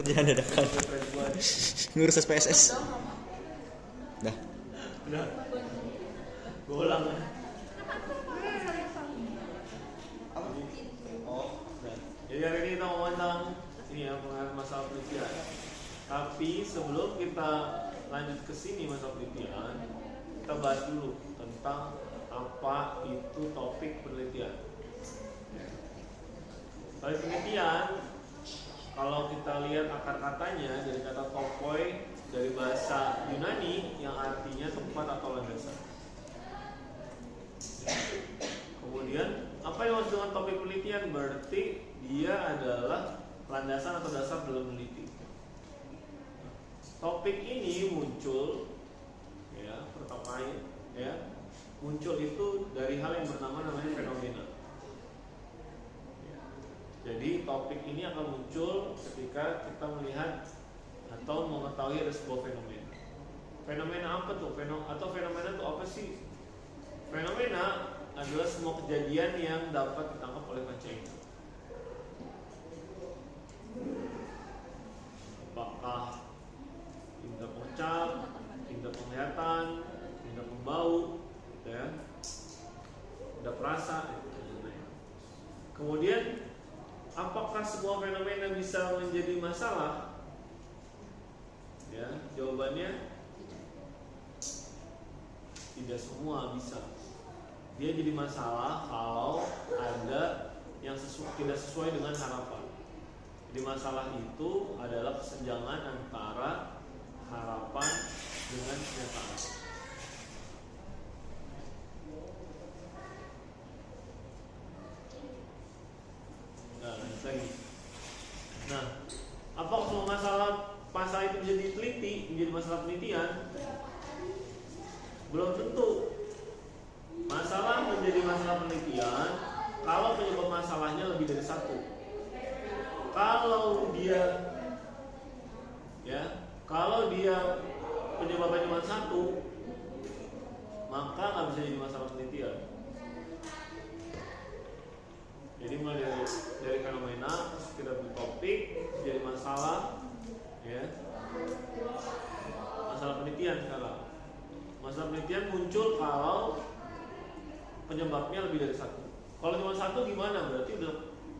Kerjaan dadakan. Ngurus SPSS. Dah. Udah. Gue ulang ya. Jadi hari ini kita mau tentang ini ya, pengaruh masalah penelitian. Tapi sebelum kita lanjut ke sini masalah penelitian, kita bahas dulu tentang apa itu topik penelitian. Topik penelitian, kalau kita lihat akar katanya dari kata topoi dari bahasa Yunani yang artinya tempat atau landasan. Kemudian apa yang maksud dengan topik penelitian? Berarti dia adalah landasan atau dasar dalam meneliti. Topik ini muncul ya, pertama ya, muncul itu dari hal yang namanya fenomena. Jadi topik ini akan muncul ketika kita melihat atau mengetahui ada sebuah fenomena. Fenomena apa tuh? Fenomena itu apa sih? Fenomena adalah semua kejadian yang dapat ditangkap oleh panca indera. Apakah indera pengucap, indera penglihatan, indera pembau, gitu ya, indera perasa, gitu. Kemudian apakah semua fenomena bisa menjadi masalah? Ya, jawabannya tidak semua bisa. Dia jadi masalah kalau ada yang tidak sesuai dengan harapan. Jadi masalah itu adalah kesenjangan antara harapan dengan kenyataan. Nah, lagi. Nah, apa semua masalah itu bisa diteliti, menjadi masalah penelitian? Belum tentu. Masalah menjadi masalah penelitian kalau penyebab masalahnya lebih dari satu. Kalau dia penyebabnya cuma satu, maka nggak bisa jadi masalah penelitian. Jadi mulai dari fenomena, terus kita bertopik jadi masalah, ya, masalah penelitian sekarang. Masalah penelitian muncul kalau penyebabnya lebih dari satu. Kalau cuma satu gimana? Berarti udah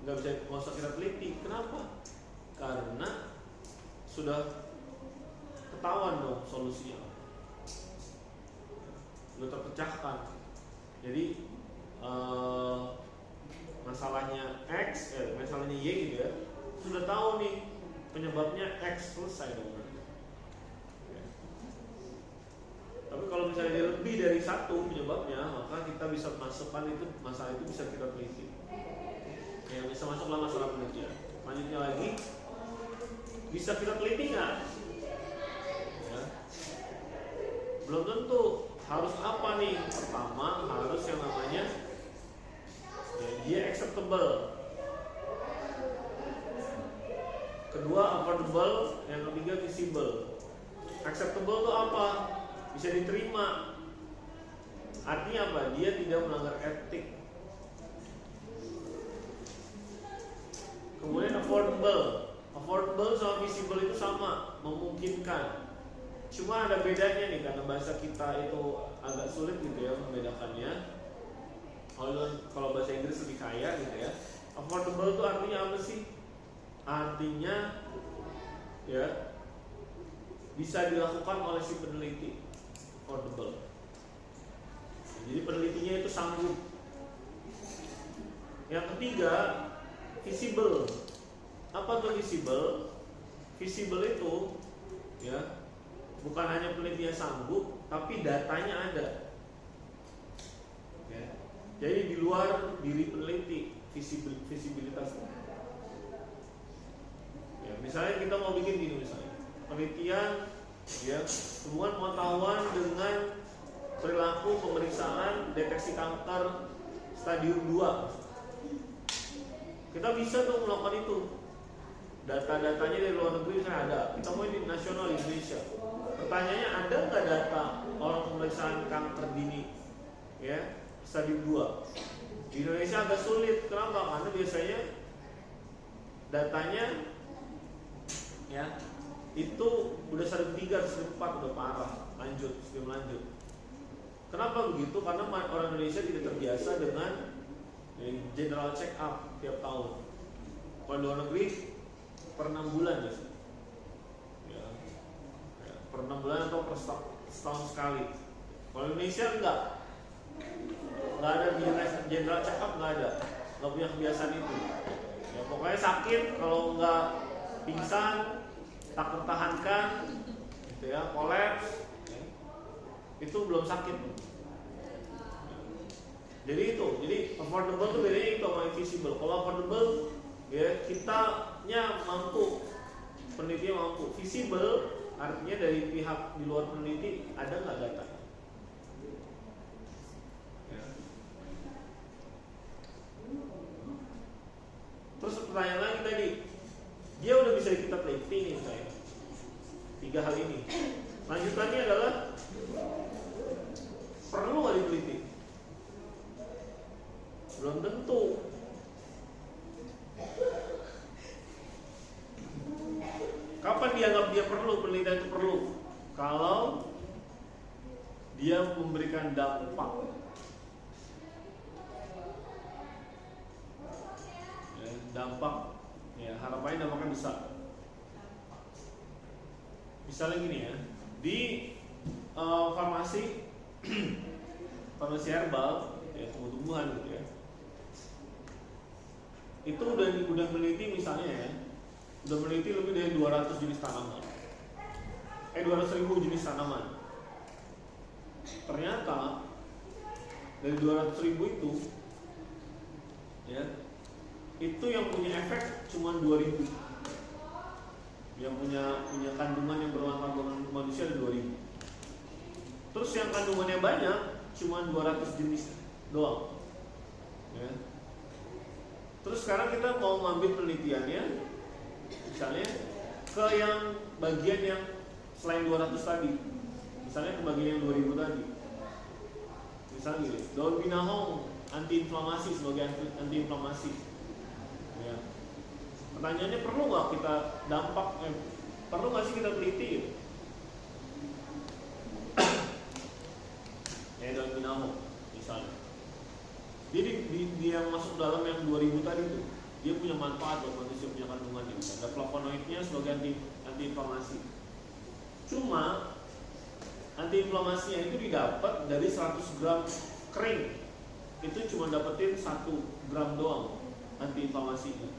nggak usah kita teliti. Kenapa? Karena sudah ketahuan dong solusinya, sudah terpecahkan. Jadi masalahnya X, masalahnya Y gitu ya, sudah tahu nih penyebabnya X, selesai dong. Tapi kalau misalnya dia lebih dari satu penyebabnya, maka kita bisa masukkan itu, masalah itu bisa kita teliti. Ya, bisa masuk dalam masalah penelitian. Lanjutnya lagi, bisa kita teliti nggak? Ya. Belum tentu. Harus apa nih? Pertama harus yang namanya ya, dia acceptable. Kedua affordable, yang ketiga visible. Acceptable itu apa? Bisa diterima. Artinya apa? Dia tidak melanggar etik. Kemudian affordable sama visible itu sama, memungkinkan. Cuma ada bedanya nih, karena bahasa kita itu agak sulit gitu ya membedakannya. Kalau bahasa Inggris lebih kaya gitu ya. Affordable itu artinya apa sih? Artinya ya bisa dilakukan oleh si peneliti. Affordable. Jadi penelitinya itu sanggup. Yang ketiga, visible. Apa tuh visible? Visible itu ya bukan hanya penelitian sanggup, tapi datanya ada. Ya. Jadi di luar diri peneliti, visibilitasnya. Ya, misalnya kita mau bikin gini misalnya, penelitian ya hubungan pengetahuan dengan perilaku pemeriksaan deteksi kanker stadium 2. Kita bisa tuh melakukan itu. Data-datanya dari luar negeri misalnya ada. Kita mau di nasional di Indonesia. Pertanyaannya, ada nggak data orang pemeriksaan kanker dini ya stadium 2? Di Indonesia agak sulit. Kenapa? Karena biasanya datanya ya itu udah 1/3, 1/4 udah parah, sebelum lanjut. Kenapa begitu? Karena orang Indonesia tidak terbiasa dengan general check up tiap tahun. Kalau di luar negeri per 6 bulan ya, per 6 bulan atau per setahun sekali. Kalau Indonesia enggak ada general check up, nggak punya kebiasaan itu. Ya, pokoknya sakit kalau nggak pingsan, tak tertahankan, gitu ya, kolaps, itu belum sakit. Jadi affordable itu bedanya itu sama invisible. Kalau affordable, ya kitanya mampu, penelitinya mampu. Visible artinya dari pihak di luar peneliti ada nggak data? Terus pertanyaan lagi tadi, dia udah bisa kita teliti nih saya 3 hal ini. Lanjutannya adalah perlu nggak diteliti? Belum tentu. Kapan dianggap dia perlu, penelitian itu perlu? Kalau dia memberikan dampak. Dampak, ya harapannya dampaknya besar. Misalnya gini ya, di farmasi herbal, ya tumbuh-tumbuhan gitu ya, itu udah meneliti misalnya ya, udah meneliti lebih dari 200 jenis tanaman, 200.000 jenis tanaman. Ternyata dari 200.000 itu, ya itu yang punya efek cuma 2.000, yang punya kandungan yang bermanfaat buat manusia ada 2.000. Terus yang kandungannya banyak cuma 200 jenis doang, ya. Terus sekarang kita mau ngambil penelitiannya misalnya ke yang bagian yang selain 200 tadi, misalnya ke bagian yang 2.000 tadi. Misalnya gini, daun binahong antiinflamasi sebagai antiinflamasi. Ya. Pertanyaannya, perlu nggak kita perlu nggak sih kita teliti? Ya daun binahong misalnya. Jadi di yang masuk dalam yang 2000 tadi itu, dia punya manfaat buat manusia, punya kandungannya. Ada flavonoidnya sebagai antiinflamasi. Cuma antiinflamasinya itu didapat dari 100 gram kering. Itu cuma dapetin 1 gram doang antiinflamasinya.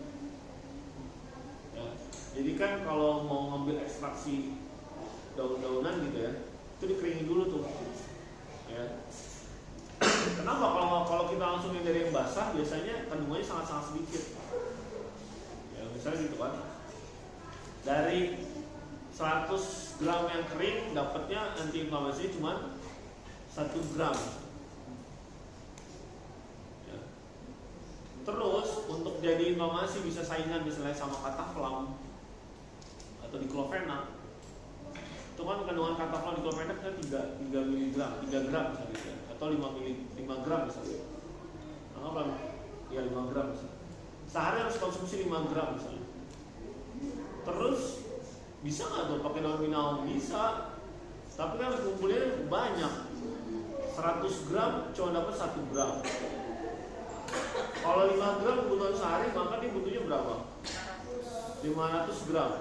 Ya. Jadi kan kalau mau ngambil ekstraksi daun-daunan gitu ya, itu dikeringin dulu tuh. Ya. Kenapa kalau kita langsung dari yang basah, biasanya kandungannya sangat-sangat sedikit. Ya, misalnya gitu kan. Dari 100 gram yang kering dapatnya antiinflamasi cuma 1 gram. Ya. Terus untuk jadi inflamasi bisa saingan misalnya sama kataflam atau diklofenak. Itu kan kandungan kataflam diklofenak kan 3 mg, 3 gram misalnya, atau 5 gram misalnya. Nah, ya 5 gram misalnya. Sehari harus konsumsi 5 gram misalnya. Terus bisa nggak tuh pakai daun binahong? Bisa, tapi kan harus ngumpulnya banyak. 100 gram cuma dapat 1 gram. Kalau 5 gram kebutuhan sehari, maka dia butuhnya berapa? 500 gram.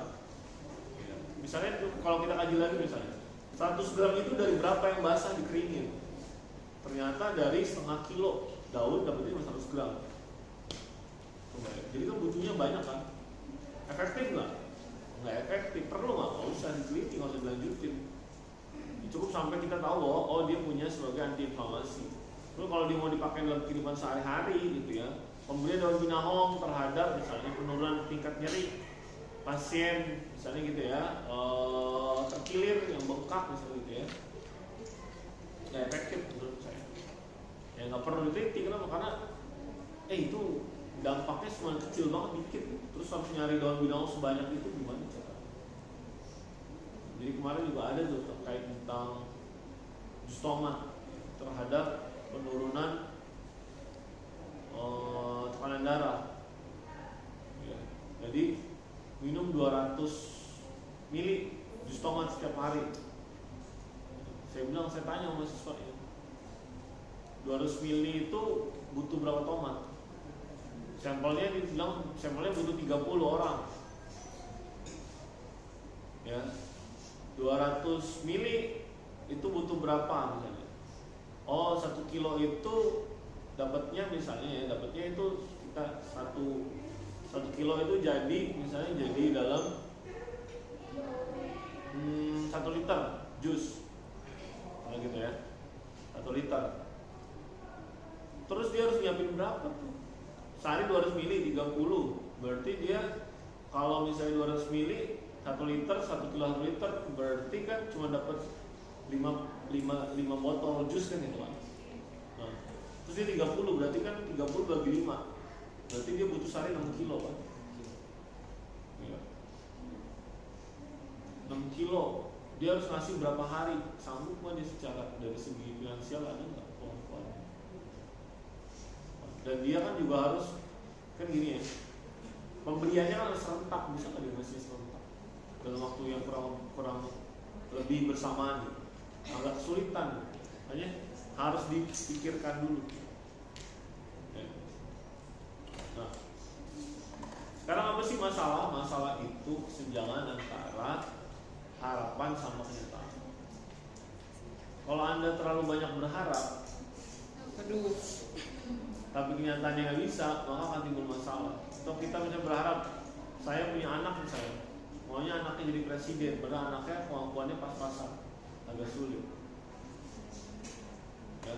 Misalnya kalau kita kaji lagi misalnya 100 gram itu dari berapa yang basah dikeringin? Ternyata dari setengah kilo daun dapatnya 100 gram. Jadi kan butuhnya banyak kan? Efektif nggak? Nggak efektif. Perlu nggak? Nggak usah diteliti, nggak usah dilanjutin. Cukup sampai kita tahu bahwa dia punya sebagai antiinflamasi. Lalu kalau dia mau dipakai dalam kehidupan sehari-hari gitu ya, pemberian daun binahong terhadap misalnya penurunan tingkat nyeri pasien misalnya gitu ya, terkilir yang bengkak misalnya gitu ya, nggak efektif menurut saya. Ya nggak perlu diteliti. Kenapa? Karena itu dampaknya cuma kecil banget, dikit. Terus harus nyari daun binahong sebanyak itu gimana cara? Jadi kemarin juga ada tuh terkait tentang jus tomat terhadap penurunan tekanan darah. Ya. Jadi minum 200 tomat setiap hari. Saya bilang, saya tanya sama mahasiswanya, 200 mili itu butuh berapa tomat? Sampelnya dibilang, sampelnya butuh 30 orang. Ya, 200 mili itu butuh berapa misalnya? Oh, 1 kilo itu dapatnya misalnya ya, dapatnya itu kita 1 kilo itu jadi misalnya jadi dalam 1 liter jus, nah gitu ya, 1 liter. Terus dia harus nyiapin berapa tuh? Sehari 200 mili 30, berarti dia kalau misalnya 200 mili 1 liter, 1 kilo 1 liter, berarti kan cuma dapat 5 botol jus kan itu kan. Nah, terus dia 30, berarti kan 30 bagi 5, berarti dia butuh sehari 6 kilo kan. Ya. 6 kilo, dia harus ngasih berapa hari? Sanggup nggak dia secara dari segi finansial, ada nggak kemampuan? Dan dia kan juga harus, kan gini ya, pemberiannya kan harus serentak, bisa nggak dia ngasih serentak dalam waktu yang kurang lebih bersamaan gitu. Agak kesulitan, hanya harus dipikirkan dulu. Ya. Nah, sekarang apa sih masalah? Masalah itu kesenjangan antara harapan sama kenyataan. Kalau Anda terlalu banyak berharap, tapi kenyataannya nggak bisa, maka akan timbul masalah. Atau kita misalnya berharap, saya punya anak misalnya, maunya anaknya jadi presiden, padahal anaknya kemampuannya pas-pasan, agak sulit. Ya.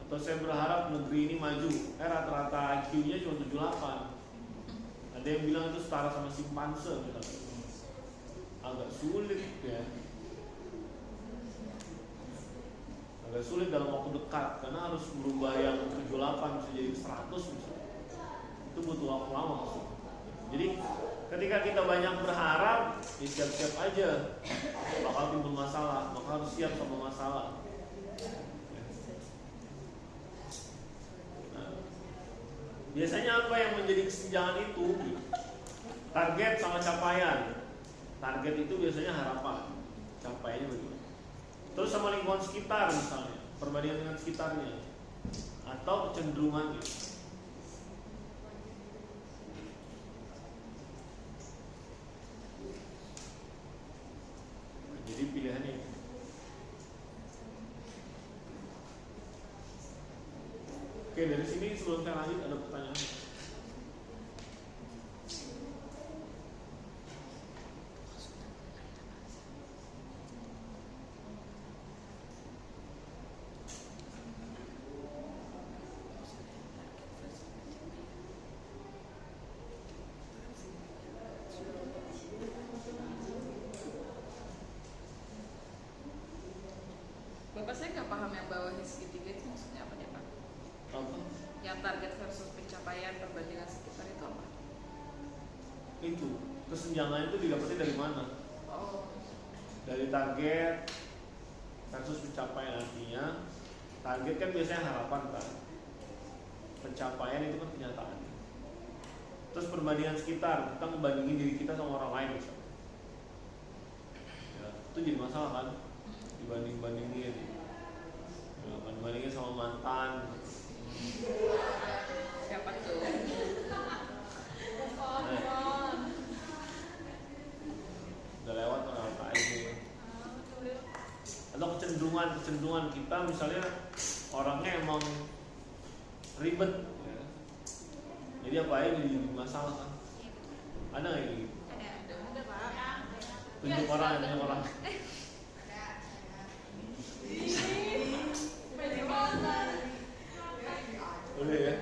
Atau saya berharap negeri ini maju, rata-rata IQ-nya cuma 78. Ada yang bilang itu setara sama simpanse, misalnya. Agak sulit ya. Agak sulit dalam waktu dekat, karena harus berubah yang 78 bisa jadi 100 misalnya. Itu butuh waktu lama maksudnya. Jadi ketika kita banyak berharap, ya siap-siap aja bakal timbul masalah, maka harus siap sama masalah. Nah, biasanya apa yang menjadi kesenjangan itu? Target sama capaian. Target itu biasanya harapan, capaiannya bagaimana? Terus sama lingkungan sekitar misalnya, perbandingan dengan sekitarnya, atau kecenderungannya. Nah, jadi pilihannya. Oke, dari sini sebelum saya lanjut ada pertanyaan. Bapak, saya nggak paham yang bawahnya segitiga itu maksudnya apa ya Pak? Apa? Yang target versus pencapaian perbandingan sekitar itu apa? Itu kesenjangan itu didapatnya dari mana? Oh, Dari target versus pencapaian. Artinya target kan biasanya harapan kan, pencapaian itu kan kenyataan. Terus perbandingan sekitar, kita membandingin diri kita sama orang lain misalnya. Ya, itu jadi masalah kan, dibandingin ya, bandingin sama mantan. siapa tuh? Nah, udah lewat orang apa aja. Atau kecenderungan kita misalnya orangnya emang ribet ya. Jadi apa aja jadi masalah kan. Ada nggak yang gitu? Ada Pak. Tunjuk orang. Boleh ya?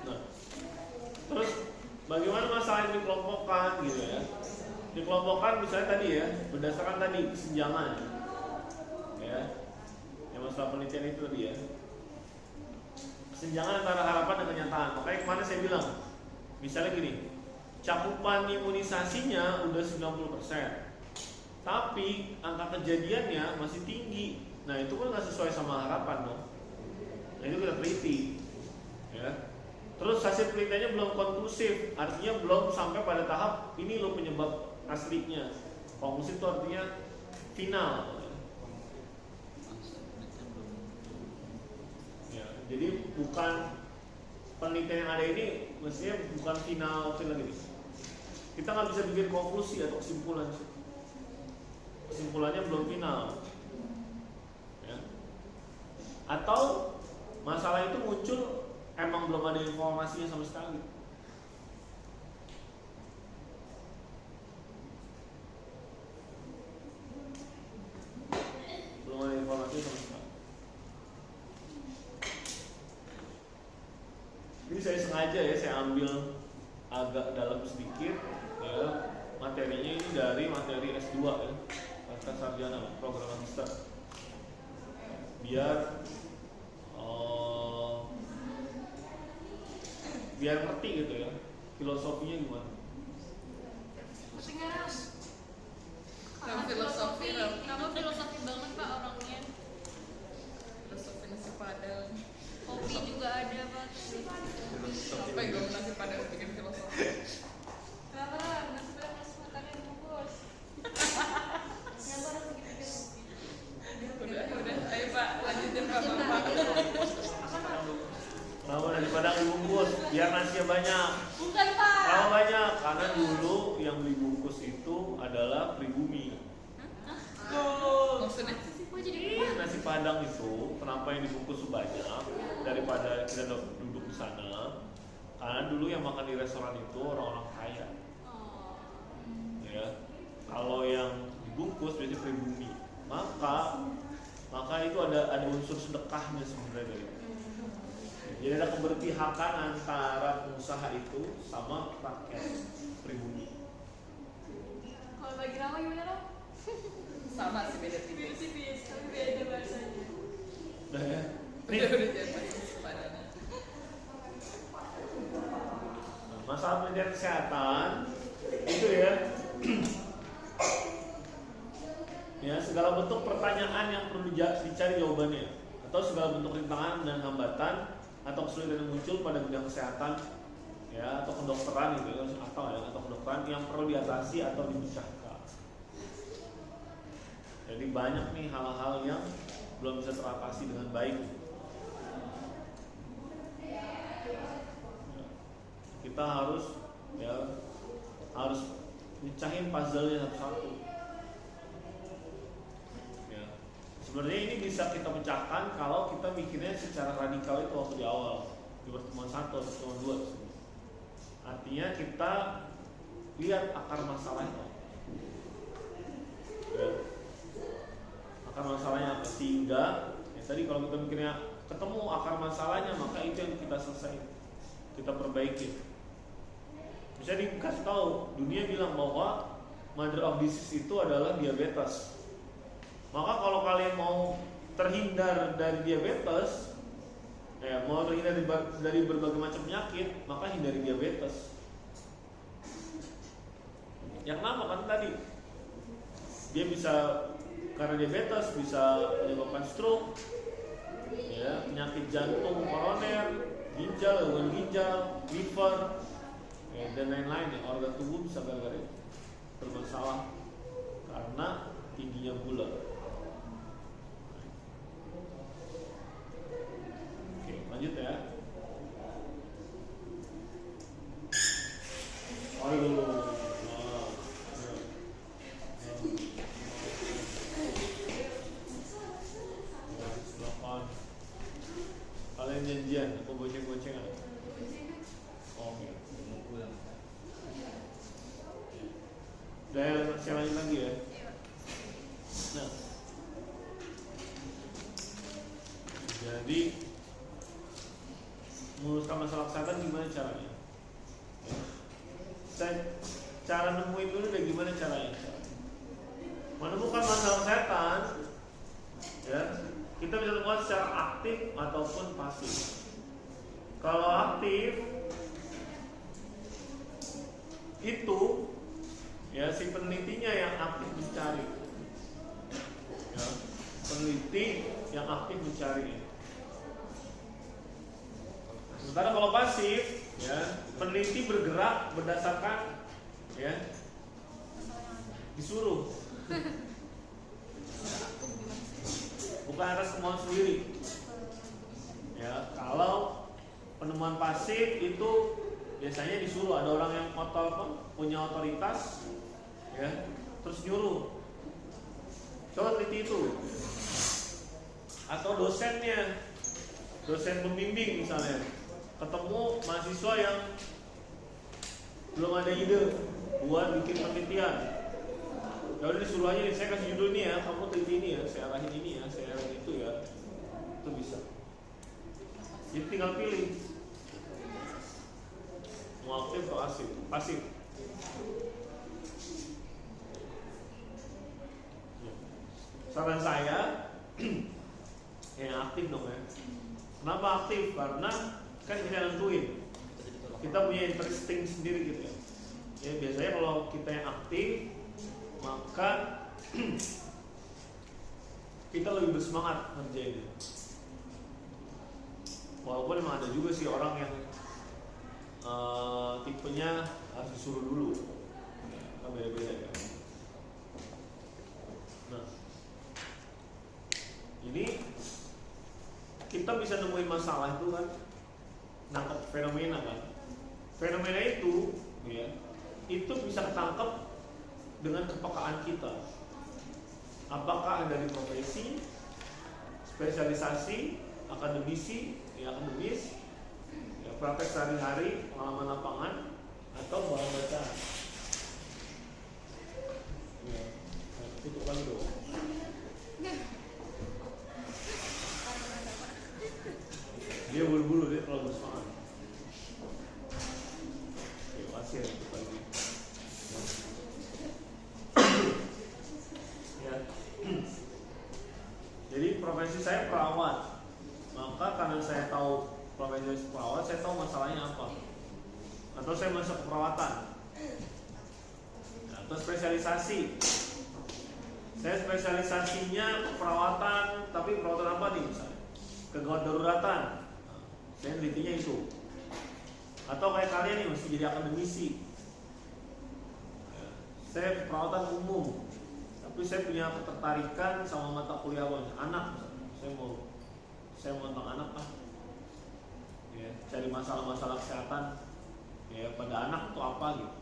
Nah, terus bagaimana masalah yang dikelompokkan gitu ya? Dikelompokkan misalnya tadi ya, berdasarkan tadi kesenjangan ya, yang masalah penelitian itu tadi ya, kesenjangan antara harapan dan kenyataan. Makanya kemarin saya bilang, misalnya gini, cakupan imunisasinya udah 90%, tapi angka kejadiannya masih tinggi. Nah itu kan nggak sesuai sama harapan dong. Nah itu kita teliti ya. Terus hasil penelitiannya belum konklusif, artinya belum sampai pada tahap ini loh penyebab aslinya. Konklusif itu artinya final. Ya, jadi bukan penelitian yang ada ini mestinya bukan final lagi. Kita nggak bisa bikin konklusi atau kesimpulan. Kesimpulannya belum final. Ya. Atau masalah itu muncul emang belum ada informasinya sama sekali. Belum ada informasinya sama sekali. Ini saya sengaja ya, saya ambil agak dalam sedikit ya, materinya ini dari materi S2 ya, pasca sarjana program magister, biar ngerti gitu ya filosofinya gimana. Nama filosofi banget Pak orangnya. Filosofi nasi padang. Kopi juga ada Pak. Sampai gue nasi padang bikin filosofi. Kenapa nasi padang masih makannya bungkus? Kenapa harus gitu? Udah, ayo Pak lanjutin Pak. Kenapa nasi padang dibungkus? Biar nasinya banyak. Bukan Pak. Kalau banyak, karena dulu yang beli bungkus itu adalah pribumi. Maksudnya? Nasi padang itu kenapa yang dibungkus banyak daripada kita duduk di sana? Karena dulu yang makan di restoran itu orang-orang kaya. Ya, kalau yang dibungkus biasanya pribumi. Maka itu ada unsur sedekahnya sebenarnya dari itu. Jadi ada keberpihakan antara pengusaha itu sama rakyat pribumi. Kalau bagi nama gimana dong? Sama sih beda tipis. Tapi beda bahasanya. Udah ya. Udah jangan nasi padang. Nah, masalah penelitian kesehatan itu ya. Ya, segala bentuk pertanyaan yang perlu dicari jawabannya, atau segala bentuk rintangan dan hambatan atau kesulitan yang muncul pada bidang kesehatan ya, atau kedokteran gitu atau kedokteran yang perlu diatasi atau dipecahkan. Jadi banyak nih hal-hal yang belum bisa teratasi dengan baik. Kita harus mecahin puzzle-nya satu-satu. Ya. Sebenarnya ini bisa kita pecahkan kalau kita mikirnya secara radikal itu waktu di awal di pertemuan 1 atau pertemuan 2. Artinya kita lihat akar masalahnya. Ya. Akar masalahnya apa? Sehingga ya tadi kalau kita mikirnya ketemu akar masalahnya, maka itu yang kita selesai, kita perbaiki. Misalnya dikasih tahu, dunia bilang bahwa mother of disease itu adalah diabetes. Maka kalau kalian mau terhindar dari diabetes, mau terhindar dari berbagai macam penyakit, maka hindari diabetes. Yang kenapa kan tadi dia bisa, karena diabetes bisa menyebabkan stroke, ya, penyakit jantung koroner, ginjal, gangguan ginjal, liver, ya, dan lain-lain ya, organ tubuh bisa gara-gara bermasalah karena tingginya gula. Oke, lanjut ya. Kalian janjian atau goceng-gocengan? Oke. Dan saya lanjut lagi ya. Nah, jadi meluruskan masalah kesehatan gimana caranya? Cara nemuin dulu deh gimana caranya. Menemukan masalah kesehatan, ya, kita bisa temukan secara aktif ataupun pasif. Kalau aktif itu ya si penelitinya yang aktif mencari, ya, peneliti yang aktif mencari. Sementara kalau pasif, ya, peneliti bergerak berdasarkan, ya, disuruh, bukan atas kemauan sendiri. Ya, kalau penemuan pasif itu biasanya disuruh, ada orang yang punya otoritas, ya, terus nyuruh. Coba teliti itu. Atau dosennya, dosen pembimbing misalnya, ketemu mahasiswa yang belum ada ide buat bikin penelitian. Ya udah disuruh aja nih, saya kasih judul nih ya, kamu teliti ini ya, saya arahin ini ya, saya arahin itu ya. Itu bisa. Jadi tinggal pilih mau aktif atau pasif. Saran saya yang aktif dong ya. Kenapa aktif? Karena kan kita nentuin, kita punya interesting sendiri gitu ya. Ya biasanya kalau kita yang aktif, maka kita lebih bersemangat ngerjainnya. Walaupun memang ada juga sih orang yang tipenya harus disuruh dulu, kan beda-beda ya. Nah, ini kita bisa nemuin masalah itu kan, nangkep fenomena kan. Fenomena itu, ya, itu bisa ketangkep dengan kepekaan kita. Apakah dari profesi, spesialisasi, akademisi, ya akademis, ya praktek sehari-hari, pengalaman lapangan, atau bahan bacaan. Ya, tutup lagi dong. Dia buru-buru, dia terlalu bersemangat. Oke, pasien tutup lagi. Ya. Jadi profesi saya perawat. Maka karena saya tahu profesi perawat, saya tahu masalahnya apa. Atau saya masuk ke perawatan. Atau spesialisasi. Saya spesialisasinya perawatan, tapi perawatan apa nih misalnya? Kegawat daruratan. Saya nelitinya itu. Atau kayak kalian nih mesti jadi akademisi. Saya perawatan umum, tapi saya punya ketertarikan sama mata kuliah anak. Saya mau tentang anak ya, cari masalah-masalah kesehatan ya pada anak itu apa gitu.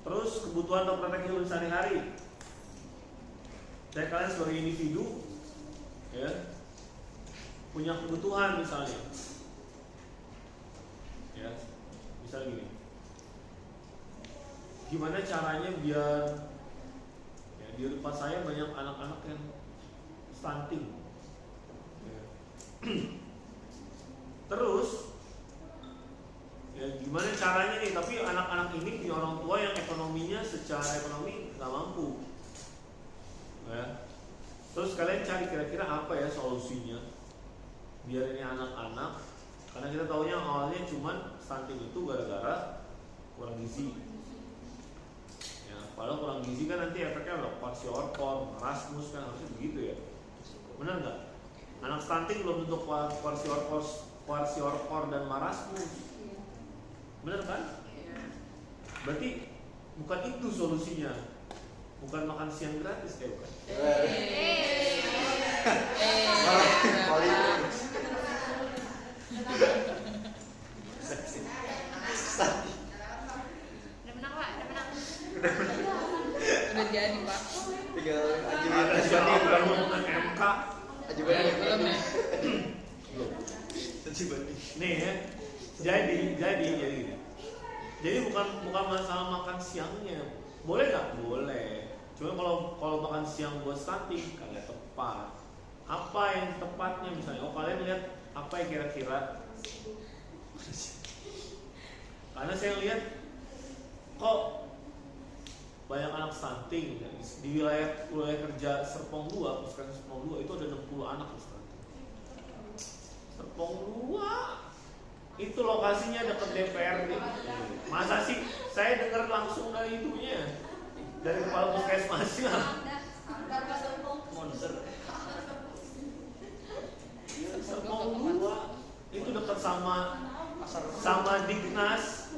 Terus kebutuhan atau praktek hidup sehari-hari. Saya kalian sebagai individu ya punya kebutuhan misalnya. Ya, misalnya gini. Gimana caranya biar ya, di depan saya banyak anak-anak yang stunting. Ya. Terus ya gimana caranya nih, tapi anak-anak ini punya orang tua yang ekonominya secara ekonomi nggak mampu. Ya. Terus kalian cari kira-kira apa ya solusinya biar ini anak-anak, karena kita taunya awalnya cuman stunting itu gara-gara kurang gizi. Padahal kurang gizi kan nanti efeknya ada kwashiorkor, marasmus kan harusnya begitu ya. Benar nggak? Anak stunting belum tentu kwashiorkor dan marasmus. Benar kan? Berarti bukan itu solusinya. Bukan makan siang gratis ya bukan? Udah jadi pak. Tinggal ada siapa bukan MK ajukan Belum nih. nih ya. Jadi bukan masalah makan siangnya. Boleh nggak? Boleh. Cuma kalau makan siang buat stunting kagak tepat. Apa yang tepatnya misalnya? Oh kalian lihat apa yang kira-kira? Karena saya lihat kok banyak anak stunting di wilayah kerja Serpong 2, puskesmas Serpong 2 itu ada 60 anak stunting. Serpong 2 itu lokasinya dekat DPRD. Masa sih saya dengar langsung dari itunya, dari kepala puskesmasnya. Monster. Serpong 2 itu dekat sama Dignas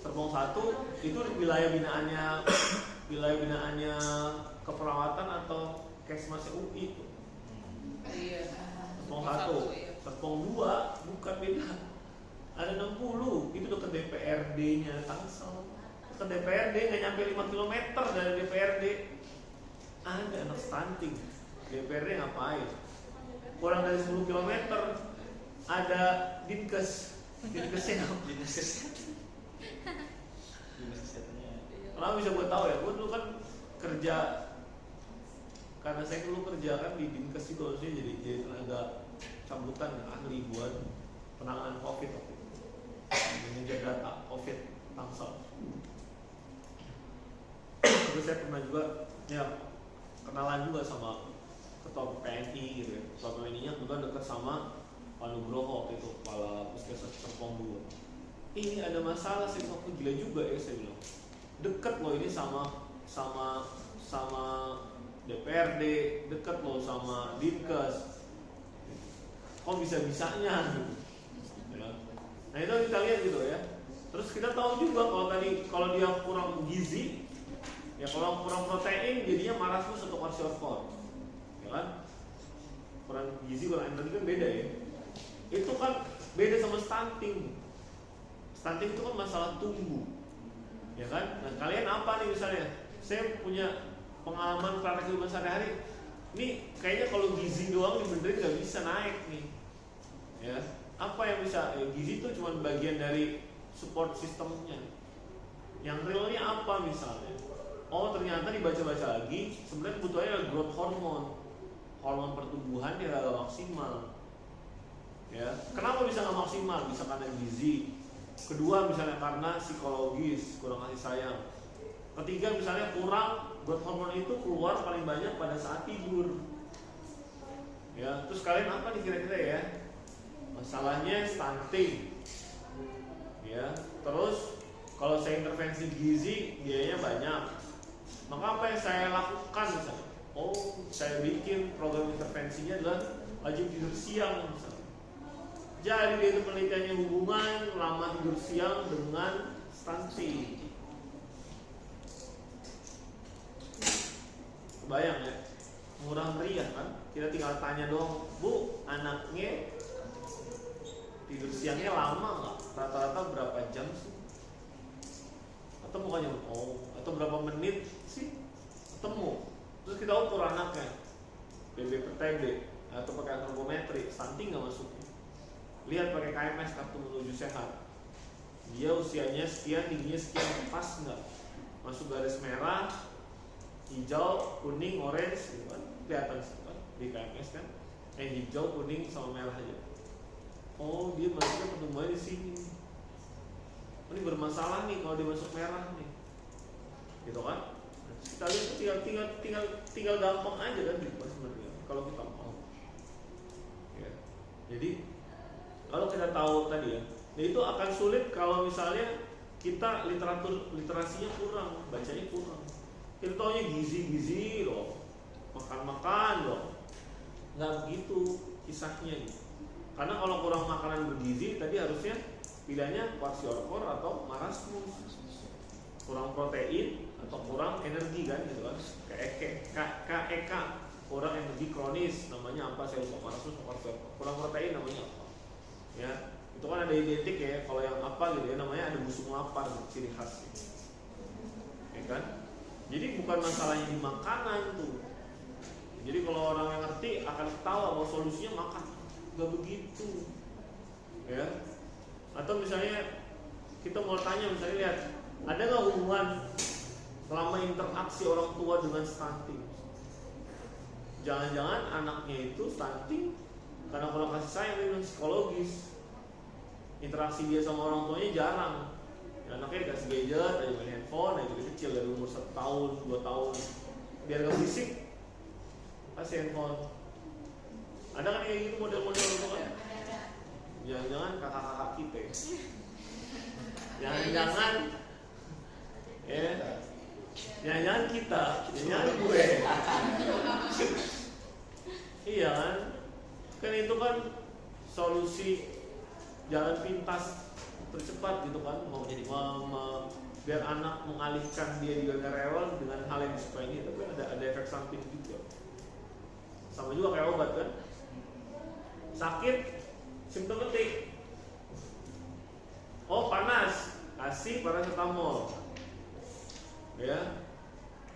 Serpong 1, itu wilayah binaannya keperawatan atau Kesmas UI itu. Iya. Serpong 1, Serpong 2 bukan beda. Ada 60, itu dekat DPRD-nya Tangsel. Dekat DPRD nggak nyampe 5 km dari DPRD. Ada anak stunting. DPRD ngapain? Kurang dari 10 km ada Dinkes. Dinkesnya apa? Dinas kesehatan. Dinas kesehatannya. Kenapa bisa gue tahu ya? Gue dulu kan kerja, karena saya dulu kerja kan di Dinkes itu harusnya jadi tenaga sambutan ahli buat penanganan COVID waktu itu. Manajer data COVID Tangsel. Terus saya pernah juga ya kenalan juga sama ketua PNI gitu ya. Ketua PNI-nya juga dekat sama Pak Nugroho waktu itu, kepala Puskesmas Serpong 2. Ini ada masalah sih, aku gila juga ya saya bilang. Dekat loh ini sama DPRD, dekat loh sama Dinkes. Kok bisa-bisanya gitu. Ya. Nah itu kita lihat gitu ya. Terus kita tahu juga kalau dia kurang gizi, ya kalau kurang protein jadinya marasmus atau kwashiorkor. Ya kan? Kurang gizi, kurang energi kan beda ya. Itu kan beda sama stunting. Stunting itu kan masalah tumbuh. Ya kan? Nah, kalian apa nih misalnya? Saya punya pengalaman praktek kehidupan sehari-hari. Ini kayaknya kalau gizi doang dibenerin nggak bisa naik nih. Ya, apa yang bisa? Gizi itu cuma bagian dari support sistemnya. Yang realnya apa misalnya? Oh ternyata dibaca-baca lagi, sebenarnya kebutuhannya adalah growth hormone. Hormon pertumbuhan dia nggak maksimal. Ya, kenapa bisa nggak maksimal? Bisa karena gizi. Kedua misalnya karena psikologis, kurang kasih sayang. Ketiga misalnya kurang growth hormone itu keluar paling banyak pada saat tidur. Ya, terus kalian apa nih kira-kira ya? Masalahnya stunting. Ya, terus kalau saya intervensi gizi biayanya banyak. Maka apa yang saya lakukan misalnya? Oh, saya bikin program intervensinya adalah wajib tidur siang misalnya. Jadi dia itu penelitiannya hubungan lama tidur siang dengan stunting. Kebayang ya, murah meriah kan? Kita tinggal tanya dong, Bu, anaknya tidur siangnya lama nggak? Rata-rata berapa jam sih? Atau bukannya atau berapa menit sih? Ketemu. Terus kita ukur anaknya, BB per TB atau pakai antropometri, stunting nggak masuk? Lihat pakai KMS, kartu menuju sehat. Dia usianya sekian, tingginya sekian, pas nggak? Masuk garis merah, hijau, kuning, orange, gitu kan? Kelihatan kan di KMS kan? Hijau, kuning, sama merah aja. Oh, dia masuknya pertumbuhan di sini. Oh, ini bermasalah nih kalau dia masuk merah nih, gitu kan? Kita lihat tinggal gampang aja kan, gitu sebenarnya. Kalau kita mau, ya. Jadi kalau kita tahu tadi ya, itu akan sulit kalau misalnya kita literasinya kurang, bacanya kurang. Kita taunya gizi loh, makan loh, nggak begitu kisahnya gitu. Karena kalau kurang makanan bergizi, tadi harusnya pilihannya kwashiorkor atau marasmus, kurang protein atau kurang energi kan gitu kan, KEK, kurang energi kronis, namanya apa saya lupa, marasmus atau kwashiorkor, kurang protein namanya apa? Ya, itu kan ada identik ya, kalau yang apa gitu ya namanya ada busung lapar, ciri khas gitu. Ya kan? Jadi bukan masalahnya di makanan tuh. Jadi kalau orang yang ngerti akan tahu bahwa solusinya makan, gak begitu. Ya. Atau misalnya kita mau tanya misalnya, lihat, ada nggak hubungan selama interaksi orang tua dengan stunting? Jangan-jangan anaknya itu stunting karena kurang kasih sayang dengan psikologis. Interaksi dia sama orang tuanya jarang. Ya, anaknya dikasih gadget, aja main handphone, aja dari kecil dari umur 1 tahun, 2 tahun. Biar gak berisik, kasih handphone. Ada kan kayak gitu model-model itu kan? Jangan-jangan kakak-kakak kita. Jangan-jangan jangan-jangan kita, jangan gue. Iya kan? Kan itu kan solusi jalan pintas tercepat gitu kan, mau jadi biar anak mengalihkan dia di rewel dengan hal yang disukai ini, tapi ada efek samping juga. Sama juga kayak obat kan, sakit simptomatik, oh panas kasih paracetamol, ya,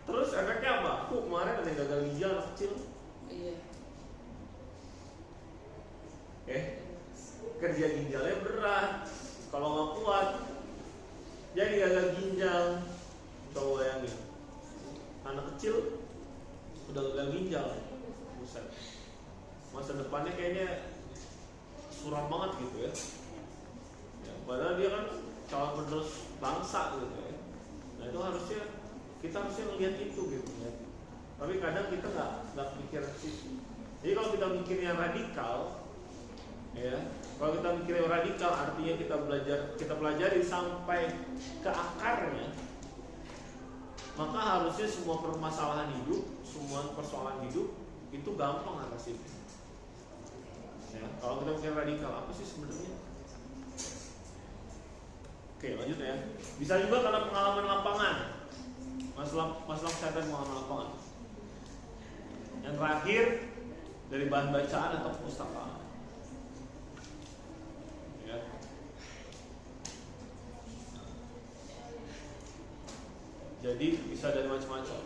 terus efeknya apa? Kemarin ada yang gagal ginjal anak kecil, Iya. kerja ginjalnya berat, kalau nggak kuat jadi gagal ginjal. Coba bayangin, anak kecil udah gagal ginjal, buset, masa depannya kayaknya suram banget gitu ya. Padahal dia kan calon penerus bangsa gitu ya. Nah itu kita harusnya ngelihat itu gitu ya. Tapi kadang kita nggak mikir ke situ. Jadi kalau kita mikirnya radikal, ya, kalau kita mikirnya radikal artinya kita pelajari sampai ke akarnya, maka harusnya semua permasalahan hidup, semua persoalan hidup itu gampang atasinnya. Ya, kalau kita mikir radikal, apa sih sebenarnya? Oke, lanjut ya. Bisa juga karena pengalaman lapangan, masalah kesehatan pengalaman lapangan. Yang terakhir dari bahan bacaan atau perpustakaan. Ya. Jadi bisa dari macam-macam.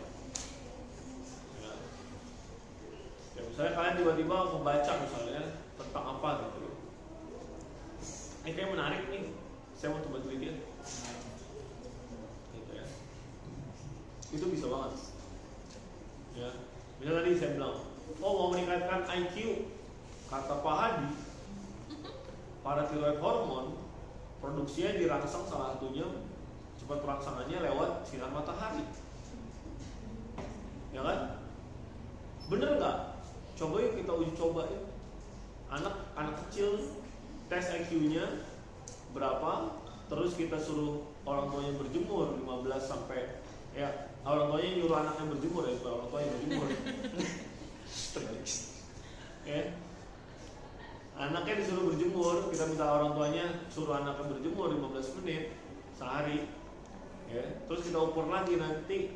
Ya. Ya, misalnya kalian tiba-tiba membaca misalnya tentang apa gitu. Ini kayak menarik nih. Saya mau coba teliti ya. Gitu ya. Itu bisa banget. Ya. Misalnya tadi saya bilang, oh mau meningkatkan IQ, kata Pak Hadi, paratiroid hormon produksinya dirangsang salah satunya cepat perangsangannya lewat sinar matahari. Ya kan? Bener nggak? Coba yuk kita uji cobain. Anak kecil tes IQ-nya berapa, terus kita suruh orang tuanya berjemur 15 sampai ya orang tuanya nyuruh anaknya berjemur ya, orang tuanya berjemur. Ya. Anaknya disuruh berjemur, kita minta orang tuanya suruh anaknya berjemur 15 menit sehari. Ya. Terus kita ukur lagi nanti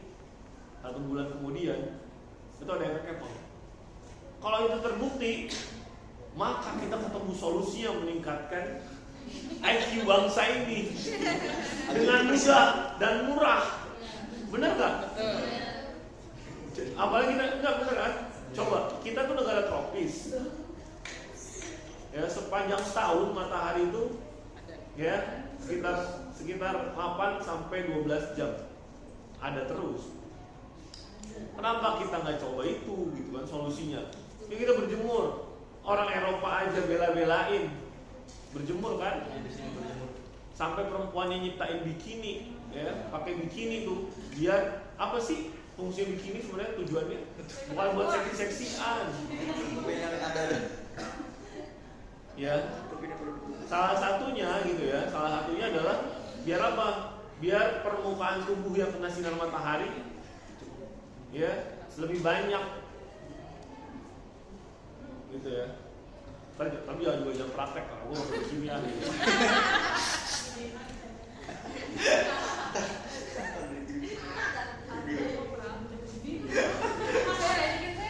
1 bulan kemudian itu ada efeknya apa? Kalau itu terbukti, maka kita ketemu solusi yang meningkatkan IQ bangsa ini dengan mudah dan murah. Bener nggak? Apalagi kita nggak bener kan? Coba kita tuh negara tropis. Ya sepanjang setahun matahari itu ya sekitar 8 sampai 12 jam ada terus. Kenapa kita nggak coba itu gitu kan solusinya? Ya kita berjemur. Orang Eropa aja bela-belain berjemur kan? Sampai perempuannya nyiptain bikini, ya pakai bikini tuh biar apa sih fungsi bikini sebenarnya tujuannya? Bukan buat seksi-seksian. Ya, salah satunya gitu ya, salah satunya adalah biar apa? Biar permukaan tubuh yang kena sinar matahari ya lebih banyak gitu ya. Tapi jangan juga jam praktek kalau gue masuk kimia gitu.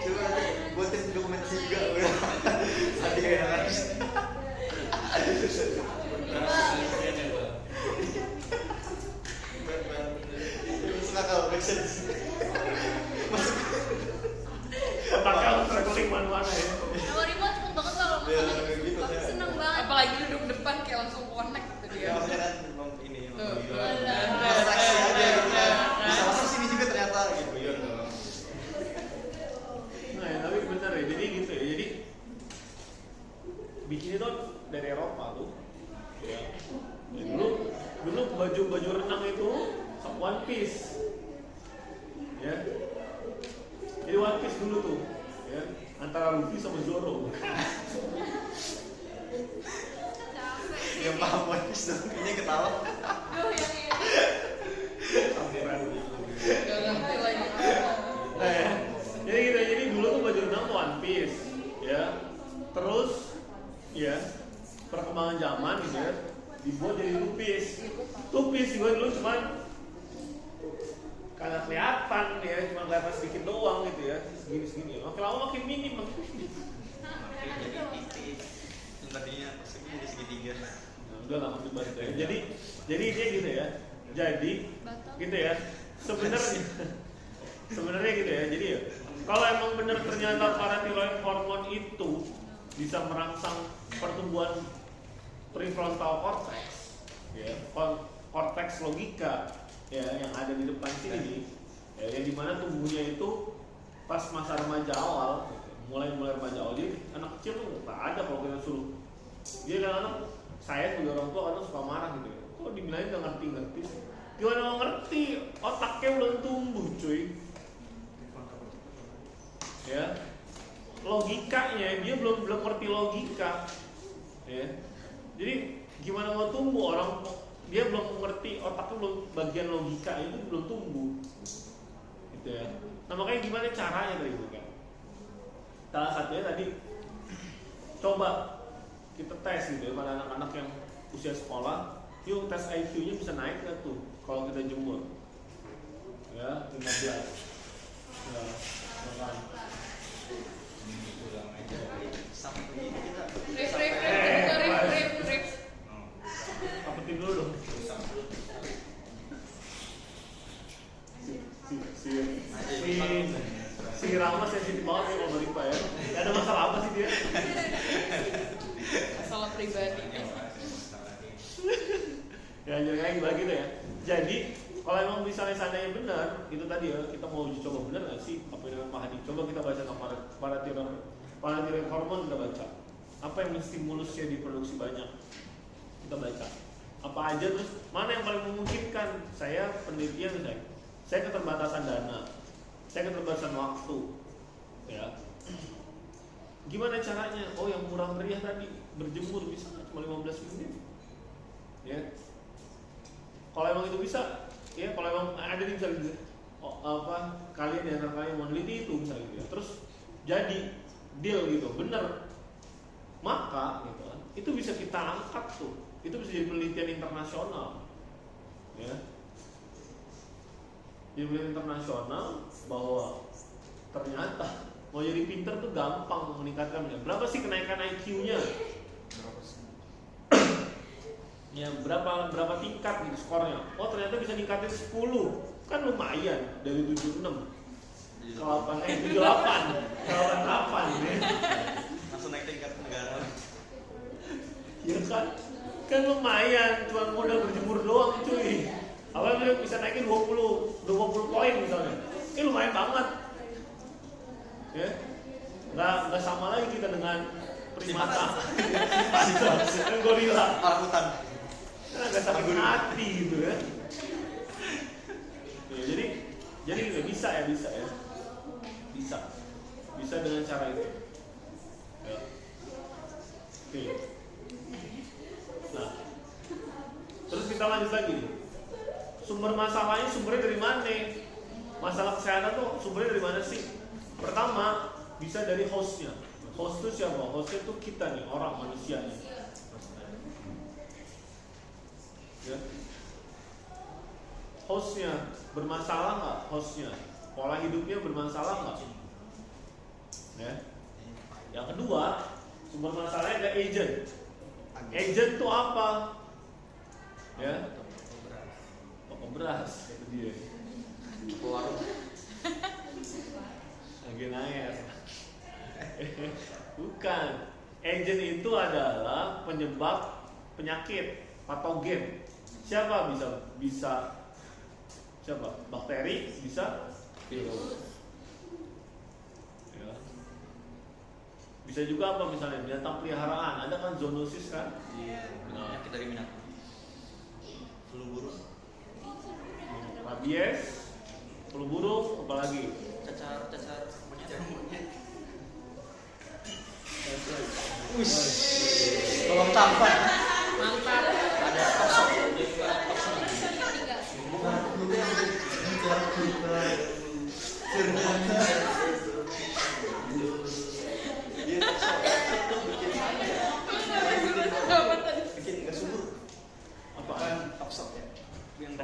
Coba buatin dokumentasi juga udah. Tadi kayak suka kalau action. Otaknya harus traveling mana-mana ya. Nama Rima cepet banget kalau Ya, makan. gitu, saya. Seneng banget. Apalagi duduk depan kayak langsung connect gitu dia. Ya maksudnya kan memang ini Tuh. saksi aja gitu ya. Bisa masuk sini juga ternyata gitu ya. Nah ya, tapi benar ya, jadi gitu ya. Jadi bikini itu dari Eropa tuh. Ya. Ya, dulu baju renang itu one piece. Ya. Jadi one piece dulu tuh, ya, antara Luffy sama Zoro. Yang paham One Piece dong, kayaknya ketawa. Duh yang ini. Sampiran gitu. Gak ngerti lagi. Nah, ya. Jadi gitu, jadi dulu tuh baju renang tuh one piece, ya. Terus, ya, perkembangan zaman gitu ya, dibuat jadi tupis juga dulu cuman kagak kelihatan ya, cuma kelihatan sedikit doang gitu ya, segini makin lama makin minim jadi tipis. Yang tadinya persegi jadi segitiga. nah, udah lah makin banget ya. Jadi dia gitu ya, jadi gitu ya, sebenarnya gitu ya, jadi ya kalau emang benar ternyata paratiroid hormon itu bisa merangsang pertumbuhan prefrontal cortex, ya, korteks logika, ya, yang ada di depan sini, ya, yang dimana tumbuhnya itu pas masa remaja awal, gitu, mulai remaja awal. Jadi anak kecil tuh tak ada kalau kita suruh. Dia kadang-kadang saya sebagai orang tua kadang suka marah gitu ya. Kok dibilangin nggak ngerti sih? Gimana mau ngerti? Otaknya belum tumbuh, cuy. Ya, logikanya dia belum ngerti logika, ya. Jadi gimana mau tumbuh orang dia belum mengerti, otaknya belum, bagian logika itu belum tumbuh, gitu ya. Nah makanya gimana caranya tadi bukan? Salah satunya tadi coba kita tes gitu ya pada anak-anak yang usia sekolah, yuk tes IQ-nya bisa naik nggak tuh kalau kita jemur, ya 15, ya, makan. Sampai kita. Rif. Apetin dulu dong. Si Rama sensitif banget ya kalau Rifa ya. Gak ada masalah apa sih dia? Masalah pribadi. Ya jadi kayak gimana gitu ya. Jadi kalau emang misalnya seandainya benar, itu tadi ya, kita mau uji coba benar nggak sih apa yang Pak Hadi? Coba kita baca paratiroid hormon, kita baca. Apa yang menstimulusnya diproduksi banyak? Kita baca. Apa aja, terus mana yang paling memungkinkan? Saya penelitian saya keterbatasan dana, saya keterbatasan waktu, ya. Gimana caranya? Oh yang murah meriah tadi, berjemur bisa cuma 15 menit, ya. Kalau emang itu bisa, ya kalau emang ada nih misalnya kalian di antara kalian mau neliti itu misalnya gitu ya, terus jadi deal gitu, bener, maka gitu kan, itu bisa kita angkat tuh, itu bisa jadi penelitian internasional, ya. Jadi penelitian internasional bahwa ternyata mau jadi pinter tuh gampang meningkatkannya. Berapa sih kenaikan IQ-nya? Ya berapa tingkat gitu skornya? Oh ternyata bisa ningkatin 10, kan lumayan dari 76 ke 78 ke 88 ya. Langsung naik tingkat negara. Ya kan lumayan, cuma modal berjemur doang cuy. Awalnya bisa naikin 20 poin misalnya, ini lumayan banget, ya. Nggak sama lagi kita dengan primata, dan gorila, Orang-utan. nggak sakit hati gitu ya. Ya jadi bisa ya, bisa dengan cara itu. Ya. Oke. Nah, terus kita lanjut lagi nih. Sumber masalahnya sumbernya dari mana? Masalah kesehatan tuh sumbernya dari mana sih? Pertama, bisa dari hostnya. Host itu siapa? Hostnya itu kita nih, orang manusia nih. Ya. Hostnya bermasalah nggak? Hostnya, pola hidupnya bermasalah nggak? Ya. Yang kedua, sumber masalahnya ada agent. Agent itu apa? Ya. Toko beras itu dia. Warung. Agen air. Bukan. Agent itu adalah penyebab penyakit, patogen. Siapa bisa siapa? Bakteri, bisa virus. Ya. Bisa juga apa misalnya binatang peliharaan, ada kan zoonosis kan? Iya. Penyakit dari binatang. Flu burung. Rabies, flu burung, apalagi? Cacar monyet. Tolong tampak. Mantap. Ada kosong. Gak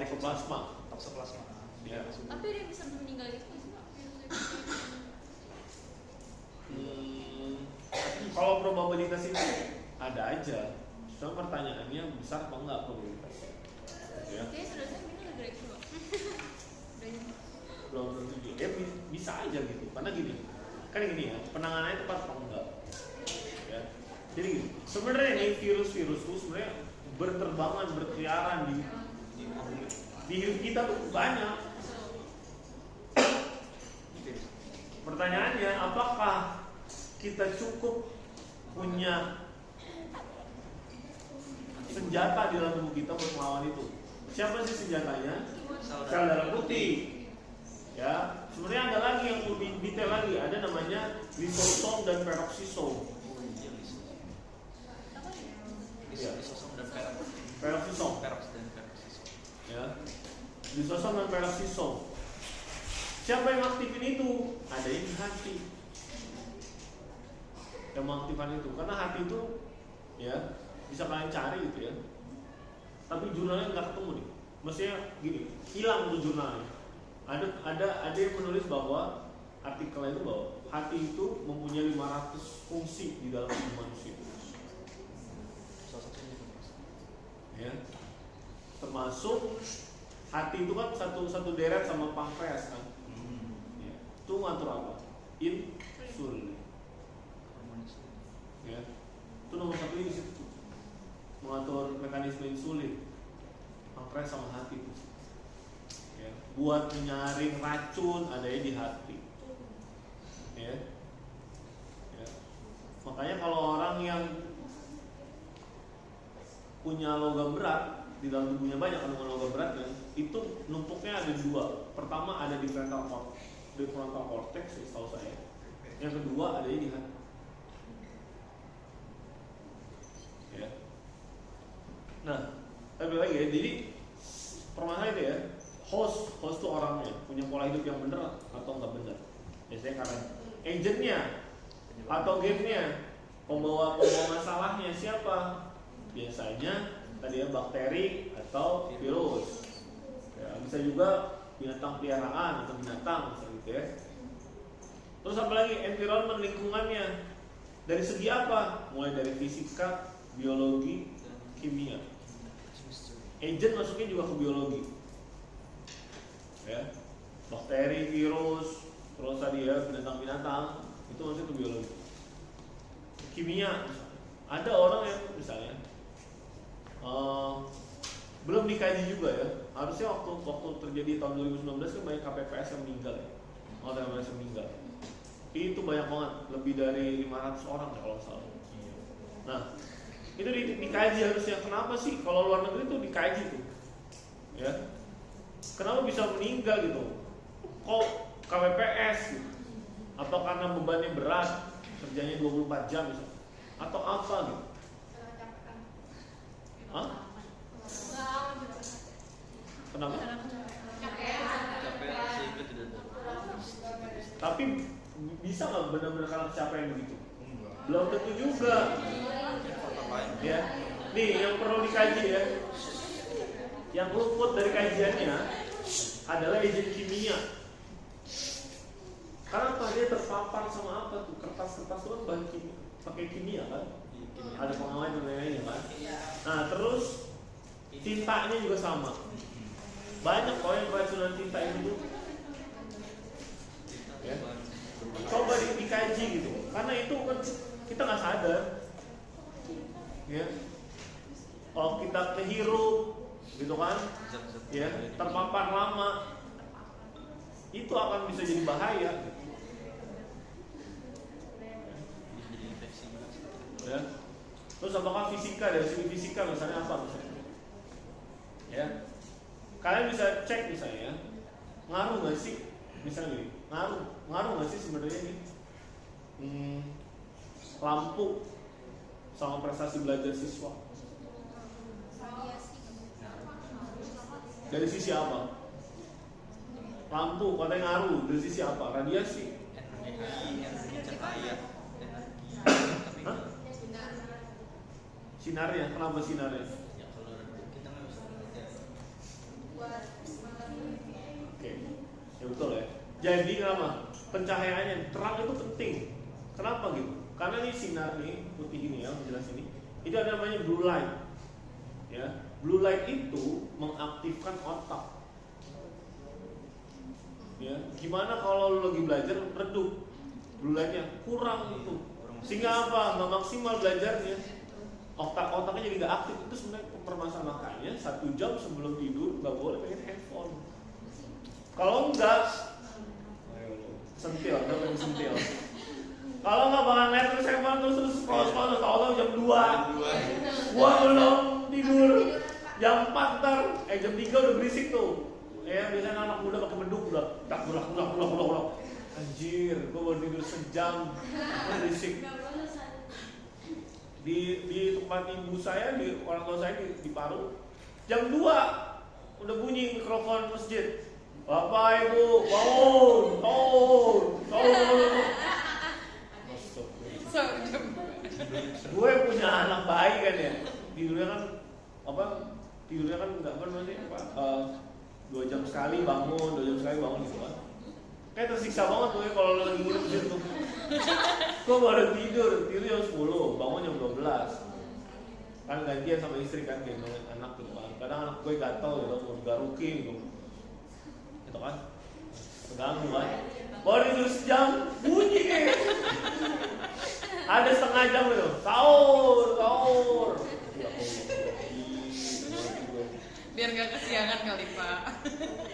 toksoplasma. Toksoplasma. Ya. Tapi dia bisa meninggal gitu nggak sih Pak? Kalau probabilitas itu ada aja. Cuma pertanyaannya besar apa enggak probabilitasnya? Ya. Kayaknya saudara saya minum gara-gara itu Pak. Belum tentu juga. Ya bisa aja gitu. Karena gini, kan gini ya, penanganannya tepat apa enggak? Ya. Jadi gini, sebenarnya ini virus-virus itu sebenarnya berterbangan, berkeliaran di hidup kita tuh banyak. Pertanyaannya, apakah kita cukup punya senjata di dalam tubuh kita untuk melawan itu? Siapa sih senjatanya? Sel darah putih. Ya, sebenarnya ada lagi yang lebih detail lagi. Ada namanya lisosom dan peroksisom. Lisosom dan Peroksisom. Ya, lisosom dan peroksisom. Siapa yang aktifin itu? Ada yang di hati yang mengaktifkan itu. Karena hati itu ya bisa kalian cari gitu ya. Tapi jurnalnya nggak ketemu nih. Maksudnya gini, hilang tuh jurnalnya. Ada yang menulis bahwa artikelnya itu bahwa hati itu mempunyai 500 fungsi di dalam tubuh manusia. Ya. Termasuk hati itu kan satu deret sama pankreas kan. Ya. Itu ngatur apa? Insulin. Ya. Itu nomor satu di situ. Mengatur mekanisme insulin. Pankreas sama hati itu. Ya. Buat menyaring racun adanya di hati. Ya. Ya. Makanya kalau orang yang punya logam berat di dalam tubuhnya banyak kandungan logam berat kan, itu numpuknya ada dua. Pertama ada di frontal cortex, setahu saya. Yang kedua ada di hati. Ya. Nah, tapi lagi ya, jadi permasalahan itu ya, host itu orangnya punya pola hidup yang benar atau nggak benar. Biasanya karena agentnya atau gennya, pembawa masalahnya siapa? Biasanya tadi ya bakteri atau virus. Ya, bisa juga binatang peliharaan atau binatang gitu ya. Terus apa lagi? Environment, lingkungannya. Dari segi apa? Mulai dari fisika, biologi, kimia. Agent masuknya juga ke biologi. Ya. Bakteri, virus, terus tadi ya binatang-binatang, itu masuk ke biologi. Kimia, ada orang yang misalnya belum dikaji juga ya. Harusnya waktu terjadi tahun 2019 kan banyak KPPS yang meninggal ya. Orang yang meninggal. Itu banyak banget, lebih dari 500 orang ya kalau salah. Nah, itu dikaji harusnya. Kenapa sih kalau luar negeri itu dikaji tuh? Ya. Kenapa bisa meninggal gitu? Kok KPPS gitu? Atau karena bebannya berat, kerjanya 24 jam misalnya? Atau apa gitu? Hah? Kenapa? Tapi bisa nggak benar-benar karena capek begitu? Belum tentu juga. Ya, nih yang perlu dikaji ya. Yang luput dari kajiannya adalah agent kimia. Karena apa? Dia terpapar sama apa tuh? Kertas-kertas itu kan bahan kimia, pakai kimia kan? Ada pengawet dan lain-lainnya kan? Nah terus tintanya juga sama. Banyak kok yang keracunan tinta itu. Ya. Coba dikaji gitu. Karena itu kan kita nggak sadar. Ya. Kalau kita kehirup, gitu kan? Ya, terpapar lama, itu akan bisa jadi bahaya. Ya. Terus apakah fisika, dari segi fisika misalnya apa misalnya? Ya. Kalian bisa cek misalnya, ngaruh nggak sih? Misalnya gini, ngaruh nggak sih sebenarnya nih lampu sama prestasi belajar siswa? Dari sisi apa? Lampu katanya ngaruh, dari sisi apa? Radiasi? Hah? Sinarnya, kenapa sinarnya? Jadi kenapa? Pencahayaannya terang itu penting. Kenapa gitu? Karena nih sinar nih putih ini ya, jelas ini. Itu ada namanya blue light. Ya, blue light itu mengaktifkan otak. Ya, gimana kalau lu lagi belajar redup? Blue lightnya kurang itu. Sehingga apa? Nggak maksimal belajarnya. Otaknya jadi nggak aktif. Itu sebenarnya permasalahan. Makanya 1 jam sebelum tidur nggak boleh pegang handphone. Kalau enggak, sentil, udah pengen sentil. Kalau nggak bakal lihat terus handphone terus scroll jam 2. Gua belum tidur. Jam 4 ntar, jam 3 udah berisik tuh. Ya biasanya anak muda pakai beduk udah tak bulak. Anjir, gua baru tidur sejam, berisik. Di tempat ibu saya, di orang tua saya di Paru, jam 2 udah bunyi mikrofon masjid. Bapak Ibu, bangun. Gue punya anak bayi kan ya, tidurnya kan nggak pernah sih 2 jam sekali bangun gitu kan. Kayak tersiksa banget tuh ya kalau lagi nginep gitu. Gue baru tidur jam 10, bangun jam 12. Kan gantian sama istri kan gendong anak gitu kan. Kadang anak gue gatel gitu, mau digarukin gitu. Gitu kan. Terganggu kan. Baru tidur sejam, bunyi kayak. Ada setengah jam gitu. Sahur. Biar gak kesiangan kali Pak.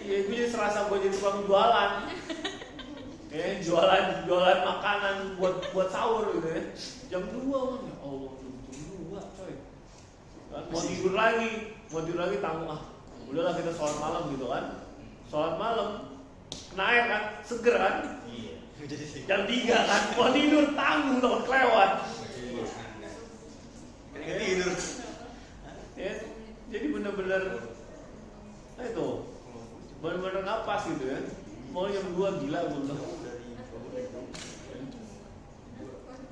Iya, gue jadi serasa gue jadi tukang jualan. Jualan makanan buat sahur gitu ya. Jam 2 kan, ya Allah, jam 2 coy. Kan, mau tidur lagi tanggung udahlah kita sholat malam gitu kan. Sholat malam, kena air kan, seger kan. Iya. Jam 3 kan, mau tidur tanggung takut kelewat. Kena tidur. Ya, jadi bener-bener nggak pas gitu ya. Mau jam 2 gila gue bilang.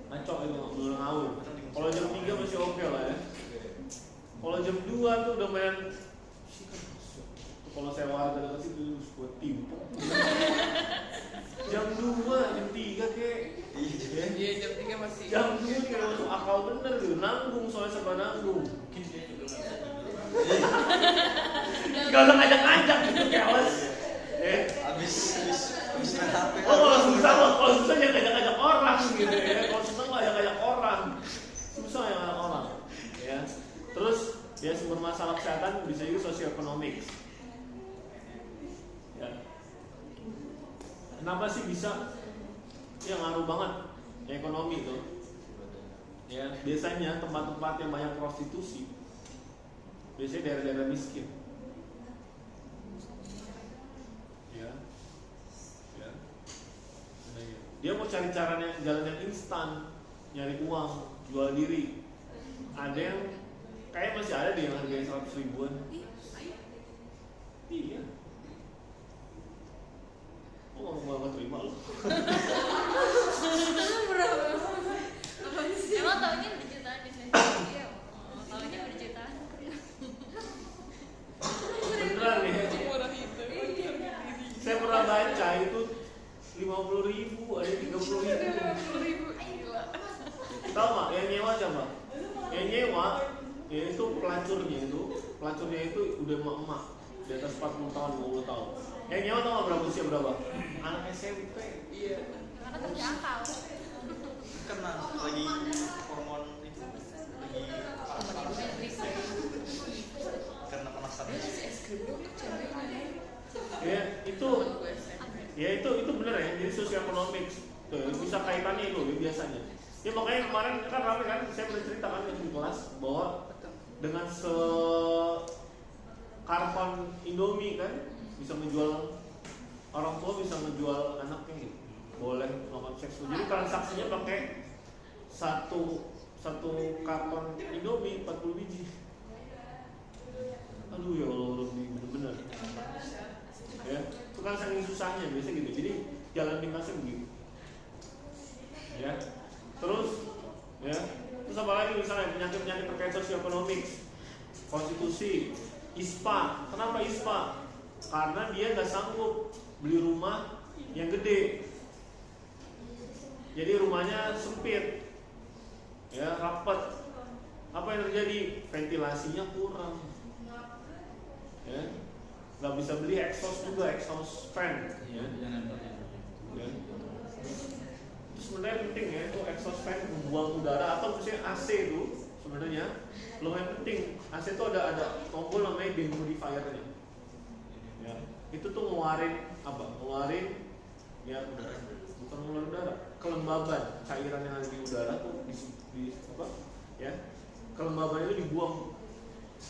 Ngaco itu belum ngawur. Kalau jam 3 masih oke lah ya. Kalau jam 2 tuh udah main. Kalau saya warga dekat situ gue timpuk. Jam 2, jam 3 kek. Iya jam 3 masih. Jam 2 kayak masuk akal bener gitu. Nanggung soalnya sama nanggung. Gak usah ngajak-ngajak gitu kewas. Habis main HP. Kalau susah jangan ngajak-ngajak orang gitu ya. Kalau seneng lah ngajak orang. Susah yang ngajak orang. Ya. Terus ya sumber masalah kesehatan bisa juga sosioekonomik. Ya. Kenapa sih bisa? Ya ngaruh banget ekonomi tuh. Ya, biasanya tempat-tempat yang banyak prostitusi biasanya daerah-daerah miskin. Ya. Dia mau cari jalan yang instan, nyari uang, jual diri. Ada yang kayak masih ada deh yang harganya 100 ribuan. Iya. Oh, gak terima loh. Emang taunya berjutaan di sini? Iya. Taunya berjutaan. Beneran nih. Saya pernah baca itu 50 ribu, ada 30 ribu. Tahu nggak? Yang nyewa siapa? Yang nyewa, yaitu pelacurnya itu udah emak-emak di atas 40 tahun, 50 tahun. Yang nyewa tahu nggak berapa usia berapa? Anak SMP. Iya. Karena terjangkau. Karena lagi hormon itu lagi karena penasaran. Ya itu benar ya. Jadi sosioekonomik tuh bisa kaitannya itu biasanya. Ya makanya kemarin kan ramai kan saya bercerita kan di kelas bahwa dengan karton Indomie kan bisa menjual, orang tua bisa menjual anaknya gitu. Boleh melakukan seks. Jadi transaksinya pakai satu karton Indomie 40 biji. Aduh ya Allah, bener-bener. Ya, itu kan saking susahnya biasa gitu. Jadi jalan pintasnya begitu. Ya. Terus apa lagi misalnya penyakit-penyakit terkait sosioekonomik, konstitusi, ISPA. Kenapa ISPA? Karena dia nggak sanggup beli rumah yang gede. Jadi rumahnya sempit, ya rapat. Apa yang terjadi? Ventilasinya kurang, ya nggak bisa beli exhaust juga, exhaust fan, ya. Ya. Sebenarnya penting ya itu exhaust fan membuang udara, atau misalnya AC itu sebenarnya lumayan penting. AC itu ada tombol namanya dehumidifier-nya. Ya, itu tuh ngeluarin apa? Ngeluarin ya udara, bukan ngeluarin udara, kelembaban cairan yang ada di udara tuh di apa? Ya, kelembaban itu dibuang.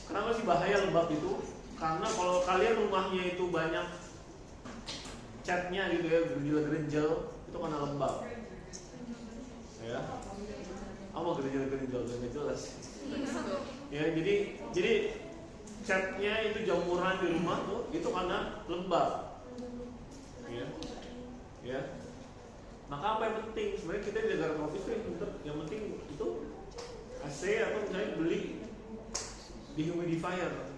Kenapa sih bahaya lembab itu? Karena kalau kalian rumahnya itu banyak catnya gitu ya, gerinjal-gerinjal, itu karena lembab. Ya, apa gerinjal-gerinjal nggak jelas. Ya, jadi catnya itu jamuran di rumah tuh itu karena lembab. Ya. Maka apa yang penting? Sebenarnya kita di negara tropis tuh yang penting itu AC atau misalnya beli dehumidifier,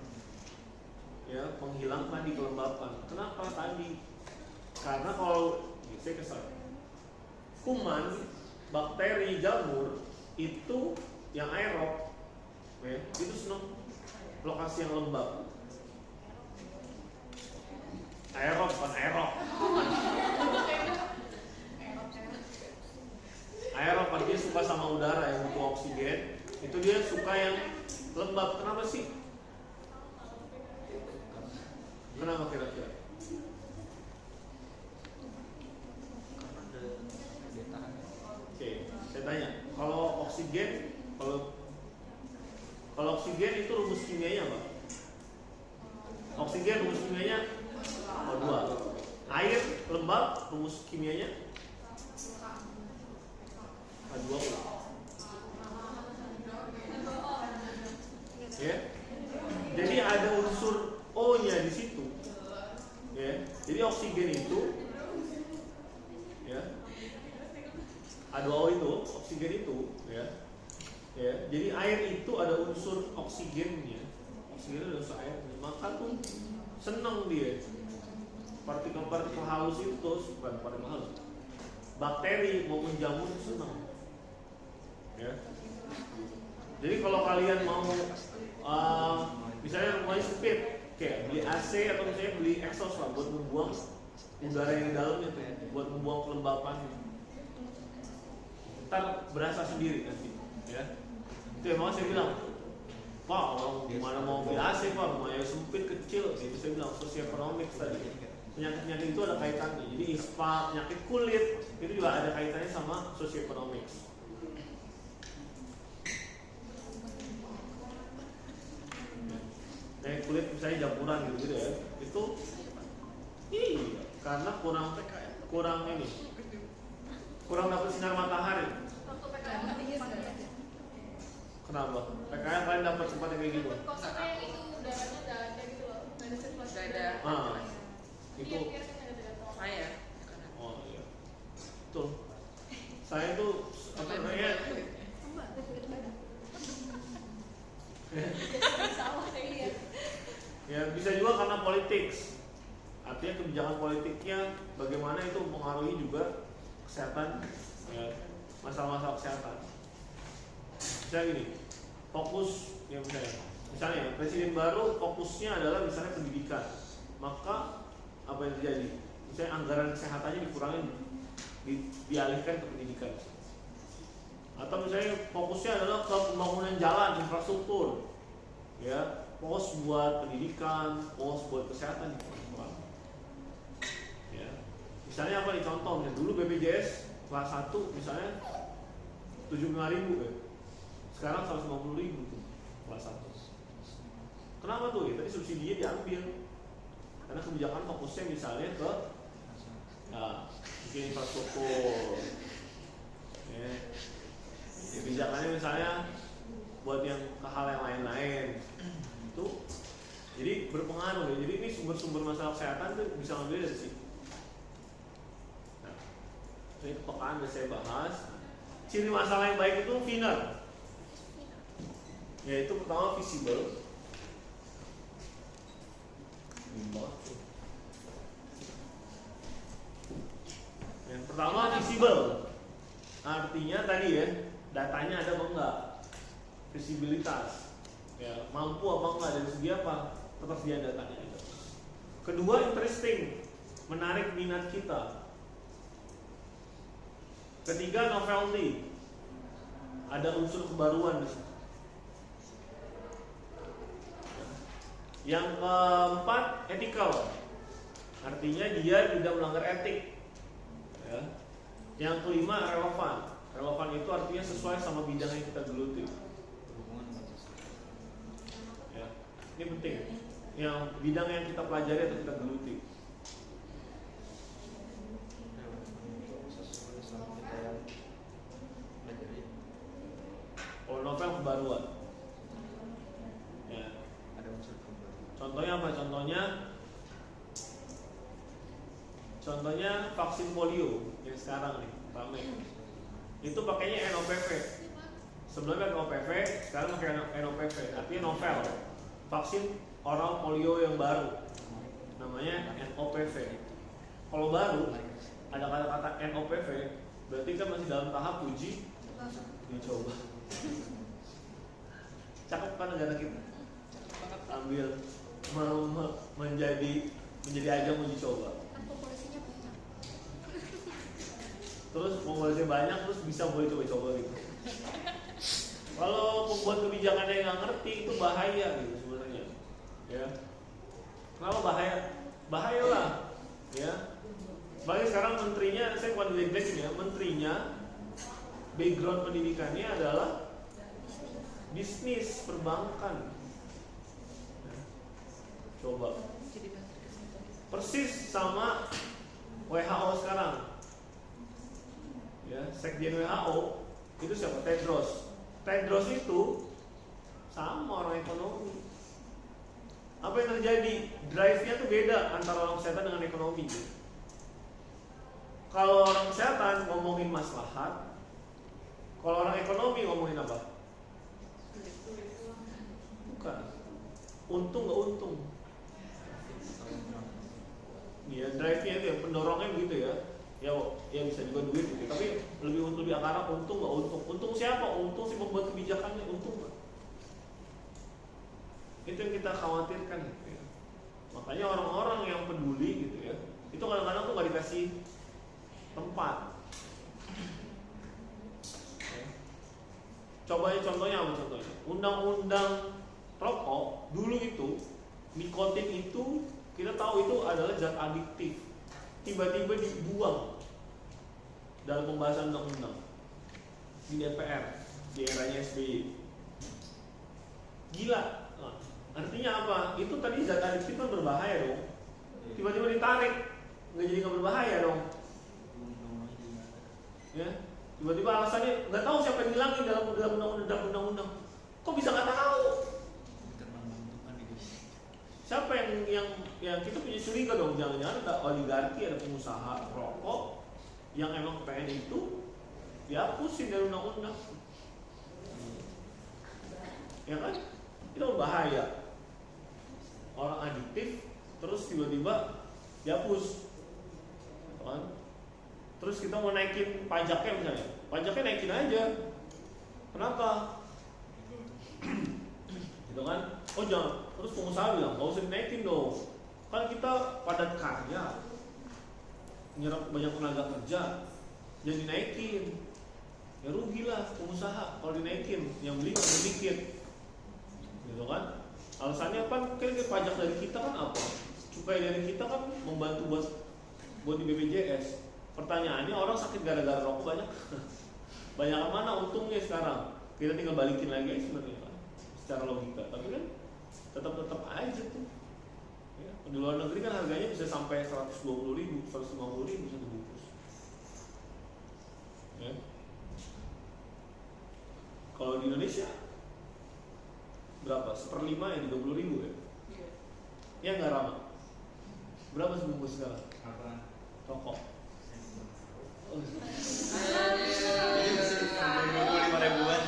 ya, menghilangkan di kelembapan. Kenapa tadi? Karena kalau saya kesal, kuman, bakteri, jamur itu yang aerob, ya, itu senang lokasi yang lembab. Aerob bukan aerob. Aerob dia suka sama udara yang butuh oksigen. Itu dia suka yang lembab. Kenapa sih? Kenapa kira-kira? Oke, saya tanya. Kalau oksigen itu rumus kimianya apa? Oksigen rumus kimianya O2. Air lembab rumus kimianya H2O. Ya. Jadi ada unsur O-nya di situ. Ya. Jadi oksigen itu, ya, H2O itu, oksigen itu, ya. Ya. Jadi air itu ada unsur oksigennya. Oksigen ada unsur airnya. Maka tuh senang dia. Partikel-partikel halus itu, bukan partikel halus. Bakteri maupun jamur itu senang. Ya. Jadi kalau kalian mau misalnya rumahnya sempit, kayak beli AC atau misalnya beli exhaust lah buat membuang udara yang di dalamnya tuh, buat membuang kelembapan. Ntar berasa sendiri nanti, ya. Itu emang saya bilang, Pak, orang gimana mau beli AC Pak, rumahnya sempit kecil, itu saya bilang sosioekonomik tadi. Penyakit-penyakit itu ada kaitannya. Jadi ISPA, penyakit kulit itu juga ada kaitannya sama sosioekonomik. Kayak kulit misalnya jamuran gitu ya, itu karena kurang dapat sinar matahari. Kenapa? PKN kalian dapat sempat kayak gitu? Kosongnya yang itu udaranya nggak ada gitu loh, nggak ada sirkulasi. Nggak ada. Itu. Saya. Oh iya. Tuh. Saya tuh apa namanya? Ya bisa juga karena politik. Artinya kebijakan politiknya bagaimana itu mempengaruhi juga kesehatan, ya, masalah-masalah kesehatan. Misalnya gini, fokus ya misalnya presiden baru fokusnya adalah misalnya pendidikan, maka apa yang terjadi? Misalnya anggaran kesehatannya dikurangin, dialihkan ke pendidikan. Atau misalnya fokusnya adalah ke pembangunan jalan, infrastruktur, ya, pos buat pendidikan, pos buat kesehatan dikurang. Ya, misalnya apa nih contohnya? Dulu BPJS kelas 1 misalnya 75.000 ya. Sekarang 150.000 tuh kelas 1. Kenapa tuh? Ya, tadi subsidinya diambil. Karena kebijakan fokusnya misalnya ke bikin infrastruktur. Ya. Kebijakannya misalnya buat yang ke hal yang lain-lain. Itu jadi berpengaruh ya. Jadi ini sumber-sumber masalah kesehatan tuh bisa ngambil dari situ. Nah, ini kepekaan udah saya bahas. Ciri masalah yang baik itu final. Yaitu pertama visible. visible. Artinya tadi ya, datanya ada apa enggak? Visibilitas. Ya, mampu apa enggak dari segi apa? Ketersediaan datanya itu. Kedua, interesting, menarik minat kita. Ketiga, novelty, ada unsur kebaruan di situ. Yang keempat, ethical, artinya dia tidak melanggar etik. Ya. Yang kelima, relevan. Relevan itu artinya sesuai sama bidang yang kita geluti. Ya. Ini penting. Yang bidang yang kita pelajari atau kita geluti. Kalau novel kebaruan. Ya. Contohnya apa? Contohnya vaksin polio yang sekarang nih ramai. Itu pakainya NOPV. Sebelumnya NOPV, sekarang pakai NOPV. Artinya novel. Vaksin oral polio yang baru. Namanya NOPV. Kalau baru ada kata-kata NOPV, berarti kan masih dalam tahap uji coba. Cakep kan negara kita? Ambil menjadi ajang uji coba. Populasinya banyak. Terus populasinya banyak, terus bisa boleh coba-coba gitu. Kalau pembuat kebijakannya nggak ngerti, itu bahaya gitu sebenarnya. Ya. Kenapa bahaya? Bahayalah. Ya. Sebagai sekarang menterinya, saya bukan jelek-jelekin ya, menterinya background pendidikannya adalah bisnis perbankan. Coba persis sama WHO sekarang. Ya, Sekjen WHO itu siapa? Tedros. Tedros itu sama orang ekonomi. Apa yang terjadi? Drive-nya tuh beda antara orang kesehatan dengan ekonomi. Kalau orang kesehatan ngomongin maslahat, kalau orang ekonomi ngomongin apa? Bukan. Untung nggak untung. Ya, drive-nya itu ya, pendorongnya begitu ya. Ya bisa juga duit gitu. Tapi lebih akar untung nggak untung. Untung siapa? Untung si pembuat kebijakannya, untung nggak? Itu yang kita khawatirkan gitu ya. Makanya orang-orang yang peduli gitu ya, itu kadang-kadang tuh nggak dikasih tempat. Contohnya apa contohnya? Undang-undang rokok dulu itu, nikotin itu kita tahu itu adalah zat adiktif. Tiba-tiba dibuang dalam pembahasan undang-undang di DPR di eranya SBY. Gila. Nah, artinya apa? Itu tadi zat adiktif kan berbahaya dong. Tiba-tiba ditarik, nggak berbahaya dong. Ya, tiba-tiba alasannya nggak tahu siapa yang ngilangin dalam undang-undang. Kok bisa nggak tahu? Siapa yang kita punya curiga dong, jangan-jangan ada oligarki, ada pengusaha rokok yang emang pengen itu dihapusin dari undang-undang. Ya kan? Itu berbahaya. Orang adiktif terus tiba-tiba dihapus. Kan? Terus kita mau naikin pajaknya misalnya, pajaknya naikin aja. Kenapa? Gitu kan? Oh jangan. Terus pengusaha bilang, nggak usah dinaikin dong. Kan kita padat karya, nyerap banyak tenaga kerja, jadi dinaikin. Ya rugilah pengusaha kalau dinaikin, yang beli nggak sedikit. Gitu kan? Alasannya apa? Kan pajak dari kita kan apa? Cukai dari kita kan membantu buat di BPJS. Pertanyaannya orang sakit gara-gara rokok banyak. Banyak mana untungnya sekarang? Kita tinggal balikin lagi sebenarnya kan, secara logika. Tapi kan tetap aja tuh. Ya, di luar negeri kan harganya bisa sampai 120.000, 150.000 satu bungkus. Ya. Kalau di Indonesia berapa? 1/5 ya 30.000 ya? Ya nggak ramah. Berapa sebungkus sekarang? Rokok. Jadi masih sampai 25.000-an.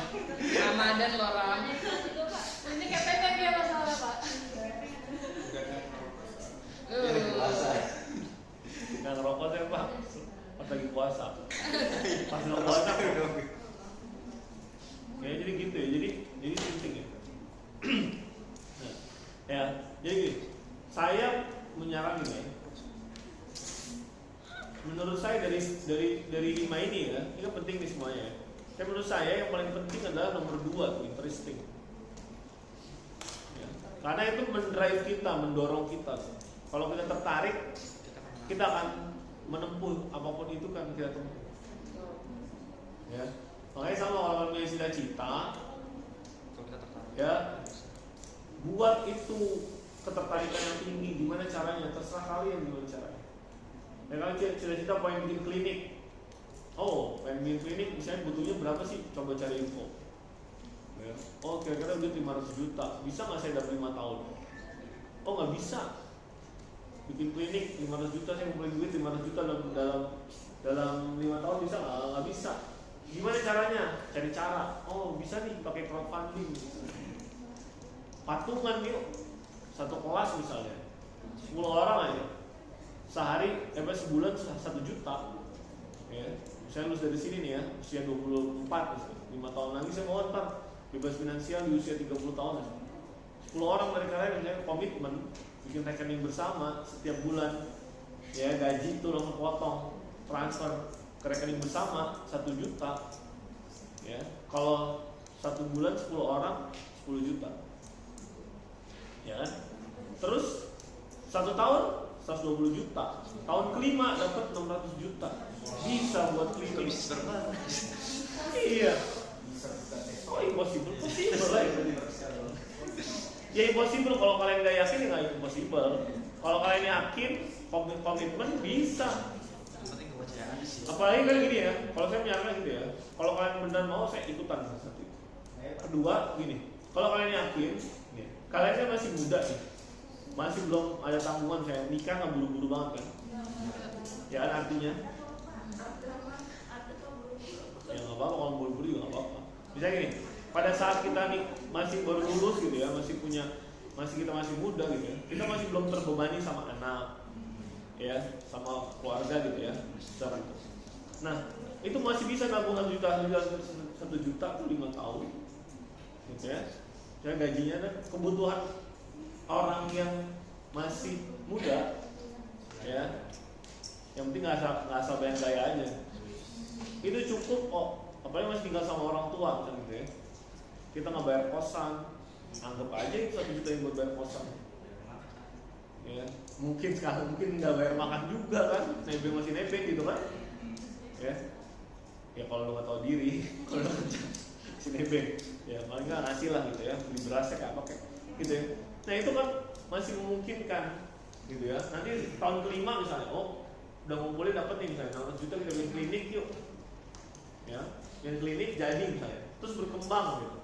Ramadan loh Ram. Ini KTP dia masalah Pak. Dia lagi puasa. Nggak ngerokok saya Pak, pas lagi puasa. Ya, jadi gini, saya menyarankan ya. Menurut saya dari 5 ini ya, ini kan penting nih semuanya. Ya, menurut saya yang paling penting adalah nomor 2, interesting. Ya, karena itu mendrive kita, mendorong kita. Kalau kita tertarik, kita akan menempuh apapun itu kan kita tempuh. Ya, makanya sama kalau punya cita-cita, ya buat itu ketertarikan yang tinggi. Gimana caranya? Terserah kalian gimana caranya. Ya kalau cita-cita pengen bikin klinik, oh pengen bikin klinik misalnya butuhnya berapa sih? Coba cari info. Ya. Oh kira-kira udah 500 juta, bisa nggak saya dapat 5 tahun? Oh nggak bisa. Bikin klinik 500 juta, saya ngumpulin duit 500 juta dalam 5 tahun bisa nggak? Bisa. Gimana caranya? Cari cara. Oh bisa nih pakai crowdfunding. Patungan yuk. Satu kelas misalnya 10 orang aja. Sehari, sebulan 1 juta. Ya. Saya lulus dari sini nih ya, usia 24 5 tahun lagi saya mau ntar bebas finansial di usia 30 tahun. 10 orang dari kalian misalnya komitmen bikin rekening bersama setiap bulan. Ya gaji itu langsung potong, transfer ke rekening bersama 1 juta. Ya, kalau 1 bulan 10 orang 10 juta. Ya kan? Terus 1 tahun 120 juta. Tahun kelima dapat 600 juta. Bisa buat klinik. Iya. Oh impossible, possible lah ya. Ya impossible kalau kalian nggak yakin ya nggak impossible. Kalau kalian yakin komitmen bisa. Apalagi kan gini ya, kalau saya menyarankan gitu ya, kalau kalian benar mau saya ikutan satu. Kedua gini, kalau kalian yakin, ya, kalian kan masih muda nih, masih belum ada tanggungan, saya nikah nggak buru-buru banget kan? Ya artinya, ya nggak apa-apa kalau buru-buru juga nggak apa-apa. Misalnya gini, pada saat kita nih masih baru lulus gitu ya, kita masih muda gitu ya, kita masih belum terbebani sama anak. Ya, sama keluarga gitu ya, secara itu. Nah, itu masih bisa nabung 1 juta tuh 5 tahun, gitu ya. Dan gajinya dan kebutuhan orang yang masih muda, ya. Yang penting nggak asal bayar gaya aja. Itu cukup kok. Apalagi masih tinggal sama orang tua, misalnya gitu ya. Kita nggak bayar kosan, anggap aja itu 1 juta yang buat bayar kosan. Ya, mungkin sekarang nggak bayar makan juga kan, nebeng masih nebeng gitu kan, ya kalau lo nggak tahu diri, kalau lo si nebeng, ya paling nggak ngasih lah gitu ya, beli beras kayak apa kayak gitu ya. Nah itu kan masih memungkinkan gitu ya. Nanti tahun kelima misalnya, oh udah ngumpulin dapat nih misalnya 600 juta kita bikin klinik yuk, ya, yang klinik jadi misalnya, terus berkembang gitu,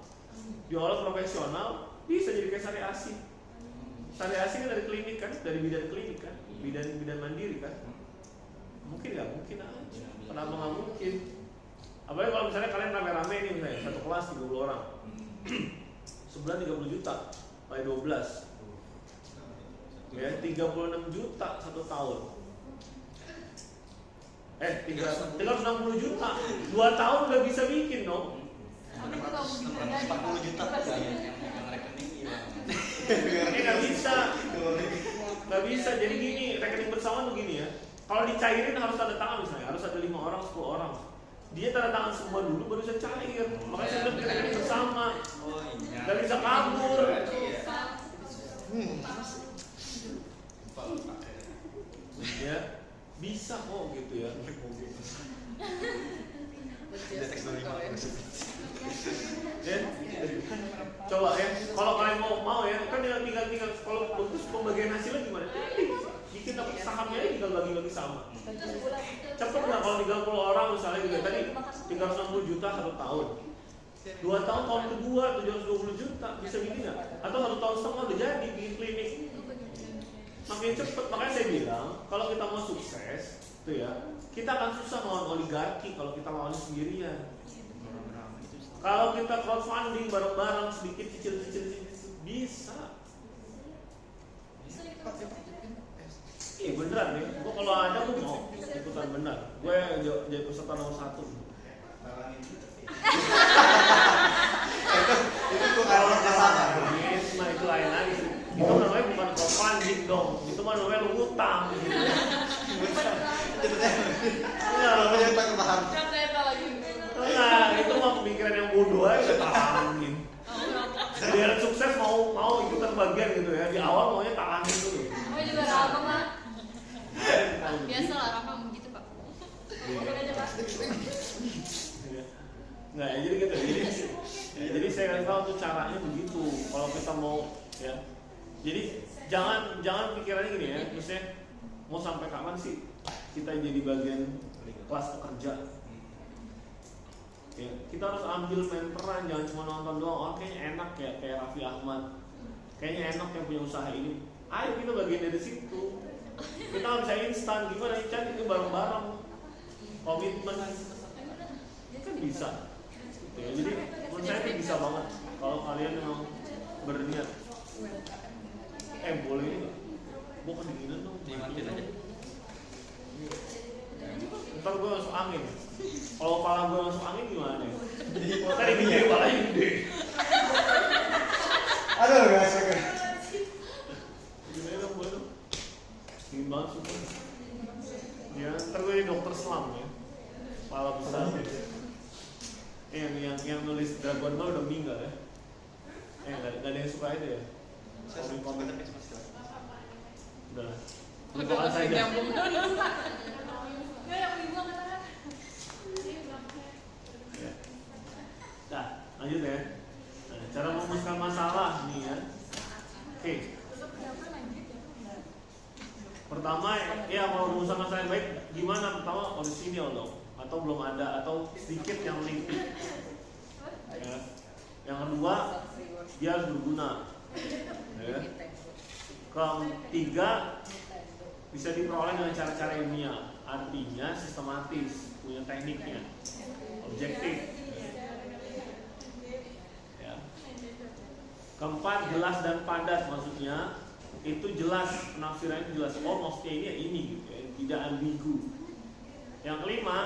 diolah profesional bisa jadi kayak Sari Asi. Sari Asi kan dari klinik kan, dari bidan klinik kan, bidan mandiri kan. Mungkin nggak mungkin aja. Kenapa nggak mungkin? Apalagi kalau misalnya kalian rame-rame nih misalnya satu kelas 30 orang, sebulan 30 juta, kali 12, ya 36 juta 1 tahun. 360 juta, 2 tahun udah bisa bikin dong. 40 juta yang rekening Nggak bisa. Jadi gini, rekening bersama tuh gini ya. Kalau dicairin harus tanda tangan misalnya, harus ada 5 orang, 10 orang. Dia tanda tangan semua dulu baru bisa cair. Makanya saya bilang rekening bersama. Nggak bisa kabur. Ya, bisa kok gitu ya. Ya, coba ya, kalau kalian mau ya, kan tinggal kalau untuk pembagian hasilnya gimana? Dikit dapat sahamnya aja tinggal bagi-bagi sama. Cepet nggak kalau 30 orang misalnya juga tadi 360 juta 1 tahun, 2 tahun kedua 720 juta bisa bikin nggak? Atau 1 tahun setengah udah jadi bikin klinik. Makin cepet, makanya saya bilang kalau kita mau sukses, tuh ya, kita akan susah melawan oligarki kalau kita lawan sendirian. Kalau kita crowdfunding bareng-bareng sedikit cicil bisa. Iya beneran nih, gue kalau ada gue mau ikutan benar. Gue jadi peserta nomor 1. Itu kalau kesana. Itu lain lagi. Itu namanya fisik dong, itu mah namanya lu utang gitu. Enggak, Namanya tak paham. Kan saya tak lagi. enggak, itu mah pemikiran yang bodoh aja udah talangin. Biar sukses mau ikutan bagian gitu ya, di awal maunya talangin dulu. Oh juga Rama mah. Biasa lah Rama begitu Pak. Oke aja Pak. Nggak, ya, jadi gitu. Jadi saya kasih tahu tuh caranya begitu. Kalau kita mau ya, jadi jangan pikirannya gini ya. Maksudnya mau sampai kapan sih kita jadi bagian kelas pekerja? Ya, kita harus ambil main peran, jangan cuma nonton doang. Oh, kayaknya enak ya kayak Raffi Ahmad. Kayaknya enak yang punya usaha ini. Ayo kita bagian dari situ. Kita nggak bisa instan, gimana cari itu bareng-bareng. Komitmen kan bisa. Ya, jadi menurut saya itu bisa banget kalau kalian memang berniat. Boleh nggak? Gue kedinginan dong. Dimatiin aja. Ntar gue masuk angin. Kalau kepala gue masuk angin gimana? Tadi gede, kepalanya gede. Aduh, guys, oke. Gimana dong gue tuh? Dingin banget suka. Ya, ntar gue jadi dokter selam ya. Kepala besar. Yang nulis Dragon Ball udah meninggal ya. Nggak ada yang suka itu ya. Saya suka komen tapi cuma sekali. Udah. Udah Lupakan saja. nyambung. Ya. Nah, lanjut ya. Nah, cara memutuskan masalah nih ya. Oke. Pertama ya kalau memutuskan masalah yang baik gimana? Pertama orisinil dong, atau belum ada atau sedikit yang link. Ya. Yang kedua dia harus berguna. Ya. Ketiga bisa diperoleh dengan cara-cara ilmiah, artinya sistematis, punya tekniknya, objektif. Ya. Keempat jelas dan padat, maksudnya itu jelas, penafsirannya jelas. Oh maksudnya ini ya ini gitu ya, tidak ambigu. Yang kelima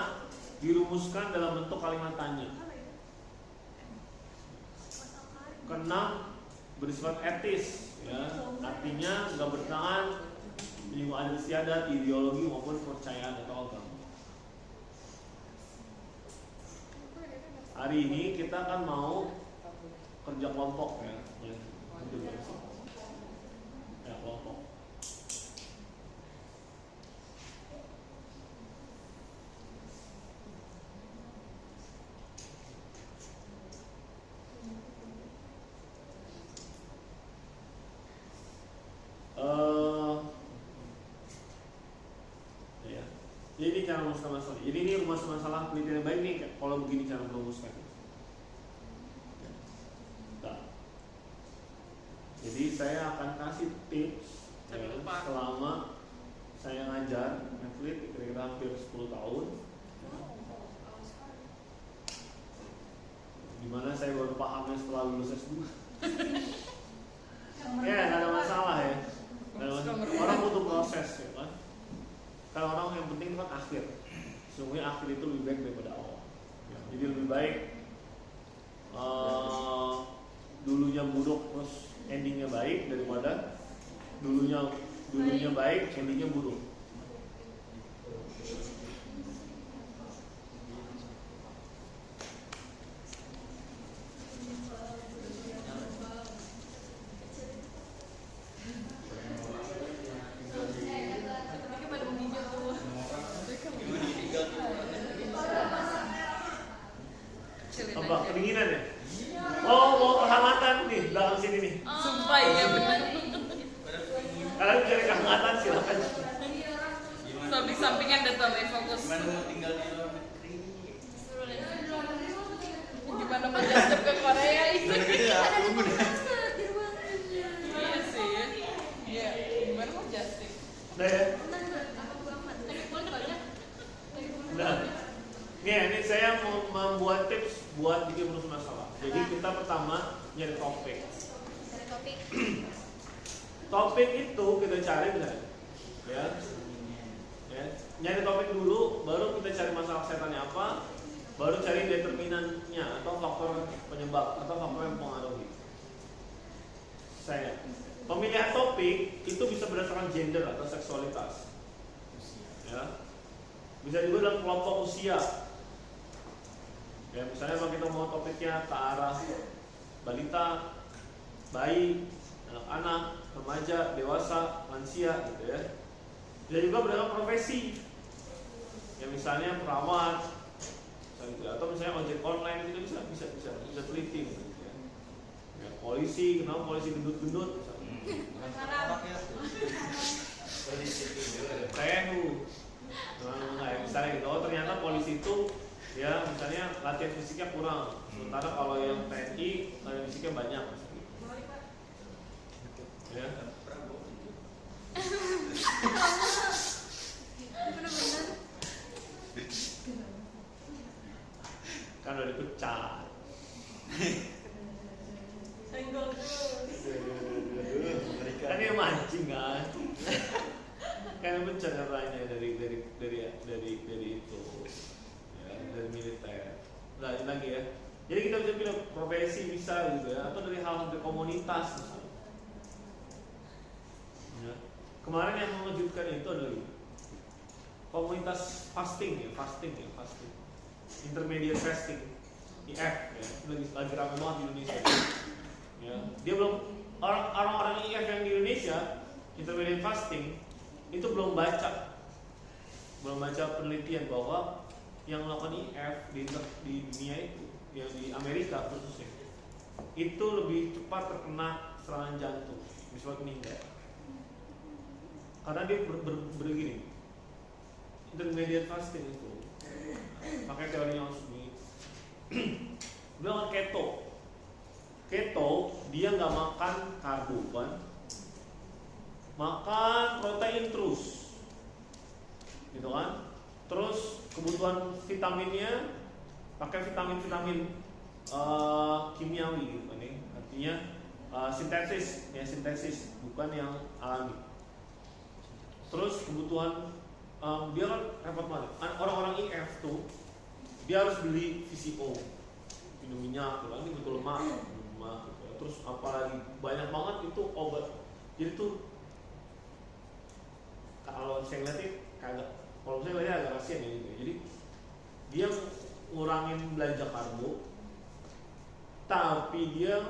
dirumuskan dalam bentuk kalimat tanya. Keenam bersifat etis, ya, artinya nggak bertentangan menyinggung adat istiadat, ideologi maupun kepercayaan atau agama. Hari ini kita kan mau kerja kelompok ya, ya kelompok. Ya. Jadi cara merumuskan masalah. Jadi ini rumus masalah penelitian yang baik nih. Kalau begini cara merumuskan. Nah. Jadi saya akan kasih tips ya, selama saya ngajar atlet kira-kira hampir 10 tahun. Dimana saya baru pahamnya setelah lulus S2. Ya, nggak ada masalah ya. Orang butuh proses ya kan. Kalau orang yang penting kan akhir. Sesungguhnya akhir itu lebih baik daripada awal. Ya, jadi lebih baik dulunya buruk terus endingnya baik daripada dulunya baik endingnya buruk. Apa kedinginan ya? Oh mau kehangatan nih belakang sini nih. Sumpah iya benar. Kalian cari kehangatan silakan. Samping-sampingan deh tuh fokus. Gimana tinggal di luar negeri? Gimana mau jatuh ke Korea itu? Udah gitu ya, tunggu deh. Iya sih. Iya. Gimana mau jatuh? Udah ya? Udah. Nih, ini saya mau membuat tips buat bikin rumus masalah. Jadi kita pertama nyari topik. Topik itu kita cari benar. Ya. Nyari topik dulu, baru kita cari masalah setannya apa, baru cari determinannya atau faktor penyebab atau faktor yang mempengaruhi. Saya pemilihan topik topik itu bisa berdasarkan gender atau seksualitas. Ya. Bisa juga dalam kelompok usia. Ya, misalnya kalau kita mau topiknya ke arah balita, bayi, anak-anak, remaja, dewasa, lansia gitu ya. Bisa juga berdasarkan profesi. Ya misalnya perawat, gitu. Atau misalnya ojek online itu bisa teliti gitu ya. Ya, polisi, kenapa polisi gendut-gendut misalnya. Misalnya gitu, oh ternyata polisi itu ya misalnya latihan fisiknya kurang, sementara kalau yang TNI latihan fisiknya banyak misalnya. Ya. Bener-bener. Kan udah dipecat. Senggol terus. Kan dia mancing kan. Kan pecat katanya dari itu. Ya, dari militer. Nah, ini lagi ya. Jadi kita bisa pilih profesi bisa gitu ya, atau dari hal dari komunitas misalnya. Ya. Kemarin yang mengejutkan itu adalah komunitas fasting. Intermediate fasting, IF ya, lagi ramai banget di Indonesia. Ya, dia belum orang-orang IF yang di Indonesia intermediate fasting itu belum baca penelitian bahwa yang melakukan IF di dunia itu, yang di Amerika khususnya, itu lebih cepat terkena serangan jantung, bisa meninggal. Karena dia begini, intermediate fasting itu pakai teorinya Osmi. Bilang keto dia nggak makan karbo kan, makan protein terus, gitu kan. Terus kebutuhan vitaminnya pakai vitamin kimiawi gitu kan, artinya sintesis bukan yang alami. Terus kebutuhan dia kan repot banget. Orang-orang IF tuh dia harus beli VCO, minum minyak, ini betul lemak. Terus apalagi banyak banget itu obat. Jadi tuh kalau saya lihat agak kasihan ya gitu. Jadi dia ngurangin belanja karbo, tapi dia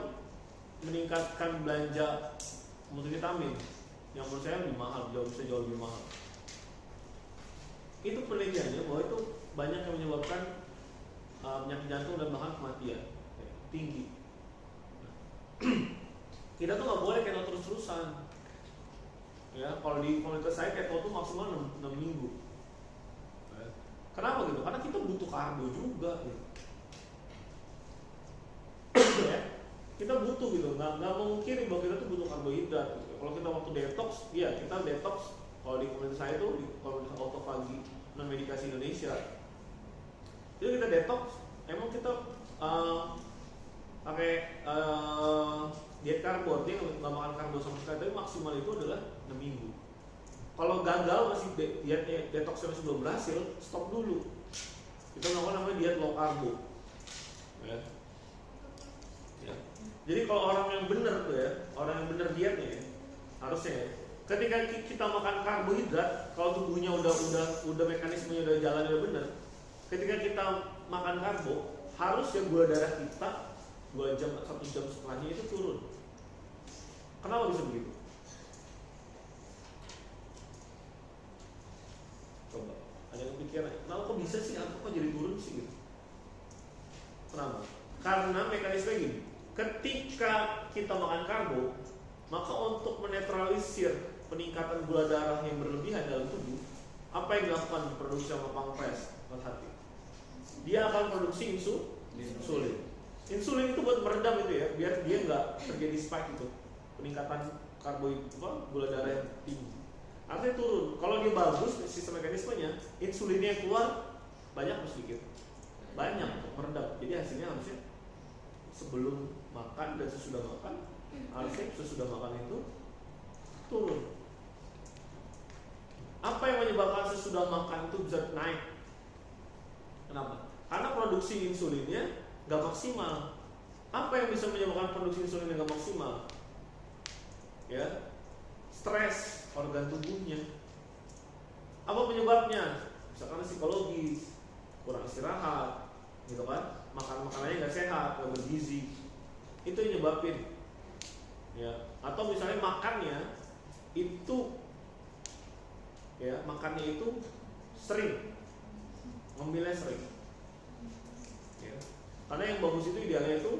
meningkatkan belanja multivitamin yang menurut saya lebih mahal, jauh lebih mahal. Itu penelitiannya bahwa itu banyak yang menyebabkan penyakit jantung dan bahkan kematian tinggi. Kita tuh nggak boleh keto terus-terusan. Ya, kalau di komunitas saya keto tuh maksimal 6 minggu. Kenapa gitu? Karena kita butuh karbo juga. Gitu. Ya, kita butuh gitu. Nggak mungkin bahwa kita tuh butuh karbohidrat. Gitu. Kalau kita waktu detox, ya kita detox. Kalau di komunitas saya itu di komunitas autofagi non medikasi Indonesia, itu kita detox. Emang kita pakai diet karbo, artinya nggak makan karbo sama sekali, tapi maksimal itu adalah 6 minggu. Kalau gagal masih dietnya detoxnya masih belum berhasil, stop dulu. Kita melakukan namanya diet low karbo. Ya. Ya. Jadi kalau orang yang benar tuh ya, orang yang benar dietnya ya, harusnya ya, ketika kita makan karbohidrat, kalau tubuhnya udah mekanismenya udah jalan udah benar, ketika kita makan karbo, harusnya gula darah kita 1 jam setelahnya itu turun. Kenapa bisa begitu? Coba, ada yang pikir, kenapa kok bisa sih? Kok jadi turun sih gitu? Kenapa? Karena mekanisme gini, ketika kita makan karbo, maka untuk menetralisir peningkatan gula darah yang berlebihan dalam tubuh, apa yang dilakukan produksi sama pankreas pada hati? Dia akan produksi insulin. Insulin itu buat meredam itu ya, biar dia nggak terjadi spike itu, peningkatan gula darah yang tinggi. Artinya turun. Kalau dia bagus sistem mekanismenya, insulinnya yang keluar banyak atau sedikit? Banyak untuk meredam. Jadi hasilnya harusnya sebelum makan dan sesudah makan, harusnya sesudah makan itu turun. Apa yang menyebabkan sesudah makan itu bisa naik? Kenapa? Karena produksi insulinnya nggak maksimal. Apa yang bisa menyebabkan produksi insulin yang nggak maksimal? Ya, organ tubuhnya. Apa penyebabnya? Misalkan psikologis, kurang istirahat, gitu kan? Makanannya nggak sehat, nggak bergizi, itu yang nyebabin. Ya, atau misalnya makannya itu, ya makannya itu sering, ngemilnya sering. Ya. Karena yang bagus itu idealnya itu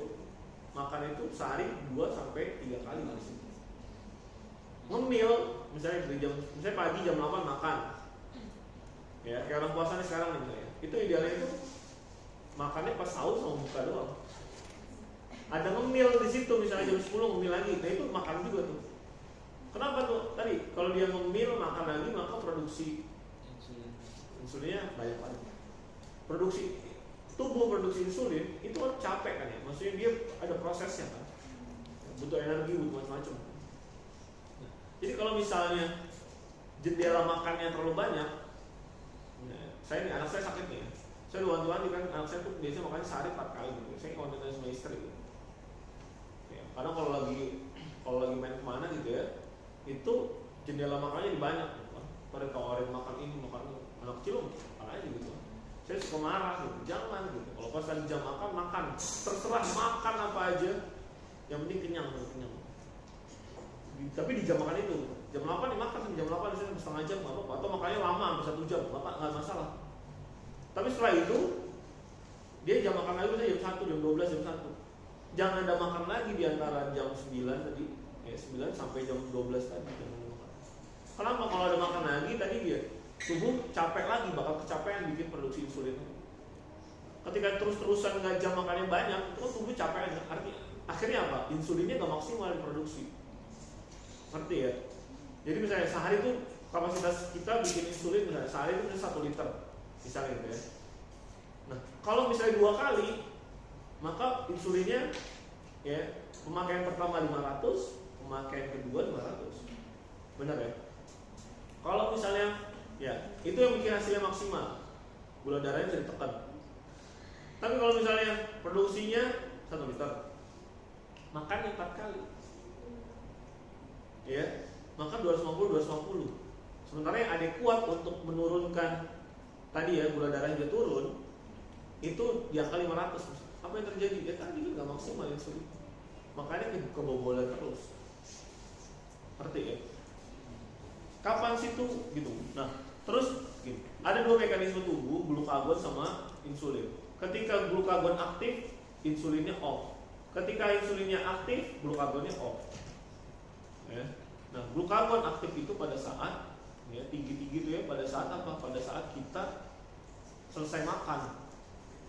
makan itu sehari 2-3 kali masih. Ngemil, misalnya pagi jam 8 makan. Ya, kayak orang puasanya sekarang nih misalnya. Itu idealnya itu makannya pas sahur sama buka doang. Ada ngemil di situ, misalnya jam 10 ngemil lagi. Nah itu makan juga tuh. Kenapa tuh? Tadi kalau dia ngemil makan lagi maka produksi insulinnya banyak banget. Tubuh produksi insulin itu kan capek kan ya. Maksudnya dia ada prosesnya kan. Butuh energi, butuh macam-macam. Nah, jadi kalau misalnya jendela makannya terlalu banyak, saya nih anak saya sakit nih. Saya wanti-wanti kan anak saya tuh biasanya makannya sehari 4 kali gitu. Saya konten sama istri gitu. Ya, karena kalau lagi main kemana gitu ya, itu jendela makannya banyak gitu kan. Pada tawarin makan ini, makan itu. Anak kecil makan aja gitu. Saya suka marah gitu, jangan gitu. Kalau pas lagi jam makan, terserah makan apa aja. Yang penting kenyang. Tapi di jam makan itu, jam 8 nih makan, jam 8 misalnya setengah jam nggak apa-apa. Atau makannya lama sampai 1 jam, nggak masalah. Tapi setelah itu dia jam makan lagi jam 1, jam 12, jam 1. Jangan ada makan lagi di antara jam 9 tadi, 9 sampai jam 12 tadi. Kenapa? Kalau ada makan lagi tadi dia tubuh capek lagi, bakal kecapean bikin produksi insulin. Ketika terus-terusan nggak jam makannya banyak, itu tubuh capek. Akhirnya apa? Insulinnya nggak maksimal diproduksi. Ngerti ya? Jadi misalnya sehari itu kapasitas kita bikin insulin misalnya sehari itu 1 liter. Misalnya gitu ya. Nah, kalau misalnya 2 kali, maka insulinnya ya pemakaian pertama 500, pemakaian kedua 500. Benar ya? Kalau misalnya ya, itu yang bikin hasilnya maksimal. Gula darahnya bisa ditekan. Tapi kalau misalnya produksinya 1 liter, makannya 4 kali. Ya, makan 250. Sementara yang adekuat untuk menurunkan tadi ya gula darahnya turun itu di angka 500. Apa yang terjadi? Ya tadi kan nggak maksimal insulin. Makanya kebobolan terus. Ngerti ya? Kapan situ gitu. Nah, terus gini, ada 2 mekanisme tubuh, glukagon sama insulin. Ketika glukagon aktif, insulinnya off. Ketika insulinnya aktif, glukagonnya off. Ya. Nah, glukagon aktif itu pada saat ya tinggi-tinggi itu ya pada saat apa? Pada saat kita selesai makan,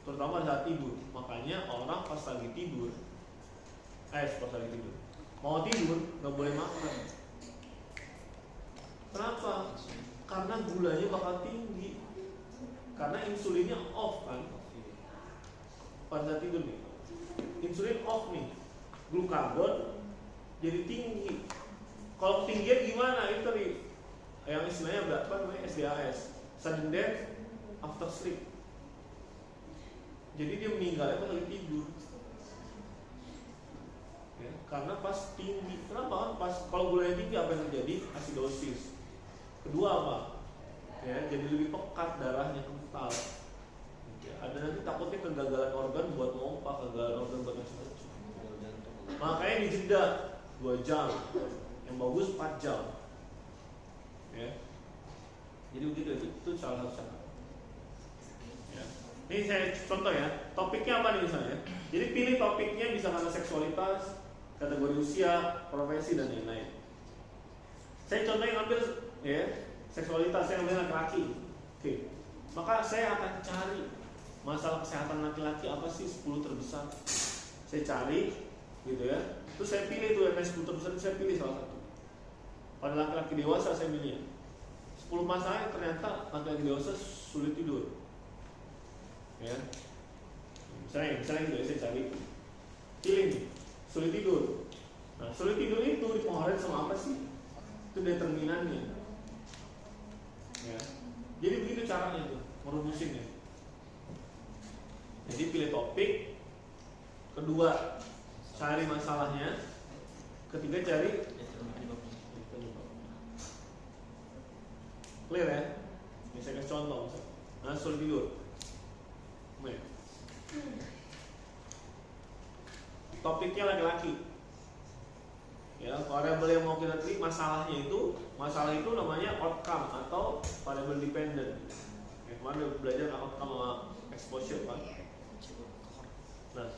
terutama pada saat tidur. Makanya orang pas lagi tidur, mau tidur nggak boleh makan. Kenapa? Karena gulanya bakal tinggi. Karena insulinnya off kan. Pada saat tidur nih, insulin off nih, glukagon jadi tinggi. Kalau ketinggian gimana? Itu tadi yang istilahnya berapa namanya SDAS, sudden death after sleep. Jadi dia meninggalnya pas lagi tidur. Ya, karena pas tinggi. Kenapa? Pas kalau gulanya tinggi apa yang terjadi? Asidosis. Kedua apa? Ya, jadi lebih pekat, darahnya kental. Ya, ada nanti takutnya kegagalan organ buat pompa, kegagalan organ buat macam-macam. Makanya dijeda 2 jam, yang bagus 4 jam. Ya, jadi begitu itu salah satu cara. Ya. Ini saya contoh ya, topiknya apa nih misalnya? Jadi pilih topiknya bisa karena seksualitas, kategori usia, profesi dan lain-lain. Saya contoh yang ambil ya seksualitas, saya ambil laki-laki. Oke, maka saya akan cari masalah kesehatan laki-laki apa sih 10 terbesar. Saya cari gitu ya. Terus saya pilih tuh yang 10 terbesar, saya pilih salah satu. Pada laki-laki dewasa saya pilih 10 masalah yang ternyata laki-laki dewasa sulit tidur. Ya, misalnya gitu ya, saya cari pilih nih, sulit tidur. Nah, sulit tidur itu dipengaruhi sama apa sih? Itu determinannya. Ya, jadi begitu caranya tuh merumusinnya. Jadi pilih topik, kedua cari masalahnya, ketiga cari Clear ya? Ini saya kasih contoh misalnya. Nah, sulit tidur. Nih. Topiknya laki-laki. Ya, variabel yang mau kita teliti masalah itu namanya outcome atau variable dependent. Ya, kemarin udah belajar outcome sama exposure kan. Nah,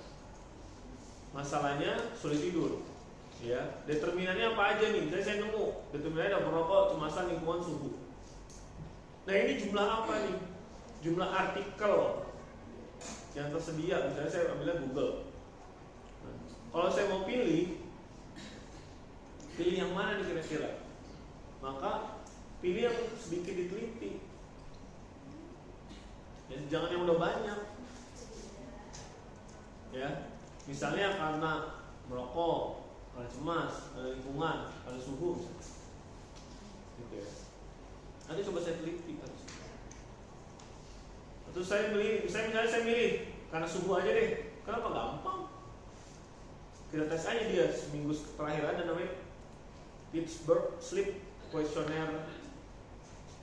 masalahnya sulit tidur. Ya, determinannya apa aja nih? Saya nemu determinannya ada merokok, kemasan, lingkungan, suhu. Nah, ini jumlah apa nih? Jumlah artikel yang tersedia. Misalnya saya ambilnya Google. Nah, kalau saya mau pilih yang mana nih kira-kira? Maka pilih yang sedikit diteliti. Ya, jangan yang udah banyak. Ya, misalnya karena merokok, karena cemas, karena lingkungan, karena suhu, gitu ya. Nanti coba saya teliti. Terus saya milih karena suhu aja deh. Kenapa? Gampang. Kita tes aja dia seminggu terakhir ada namanya Pittsburgh Sleep Questionnaire,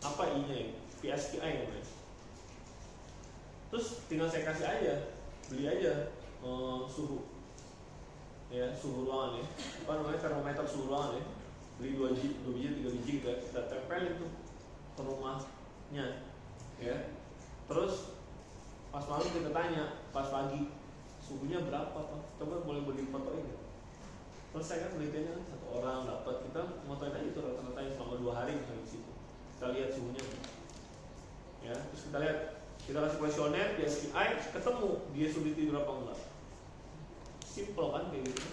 apa I-nya ya? PSQI namanya. Terus tinggal saya kasih aja, beli aja suhu, ya suhu ruangan ya, apa namanya termometer suhu ruangan ya, beli 2 biji, 3 biji gitu ya, kita tempelin tuh ke rumahnya, ya. Terus pas malam kita tanya, pas pagi suhunya berapa Pak? Coba boleh beli fotoin ya. Terus saya kan penelitiannya kan 1 orang dapat, kita motoin aja itu rata-rata selama 2 hari misalnya di situ. Kita lihat suhunya, ya. Terus kita lihat, kita kasih kuesioner, PSQI, ketemu dia sulit tidur apa enggak. Simple kan kayak gitu.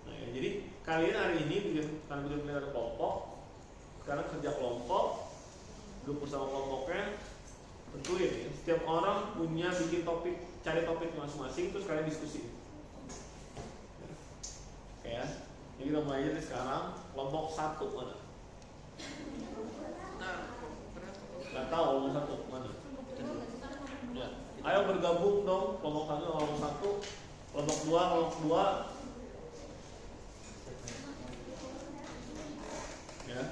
Nah, ya, jadi kalian hari ini karena bikin penelitian kelompok, sekarang kerja kelompok, duduk bersama kelompoknya, tentuin ya. Setiap orang punya bikin topik, cari topik masing-masing, terus kalian diskusi. Ya, jadi kita mulai aja nih sekarang. Kelompok 1 mana? Nggak tahu kelompok 1 mana? Ya. Ayo bergabung dong kelompok 1 sama kelompok 1, kelompok 2, ya.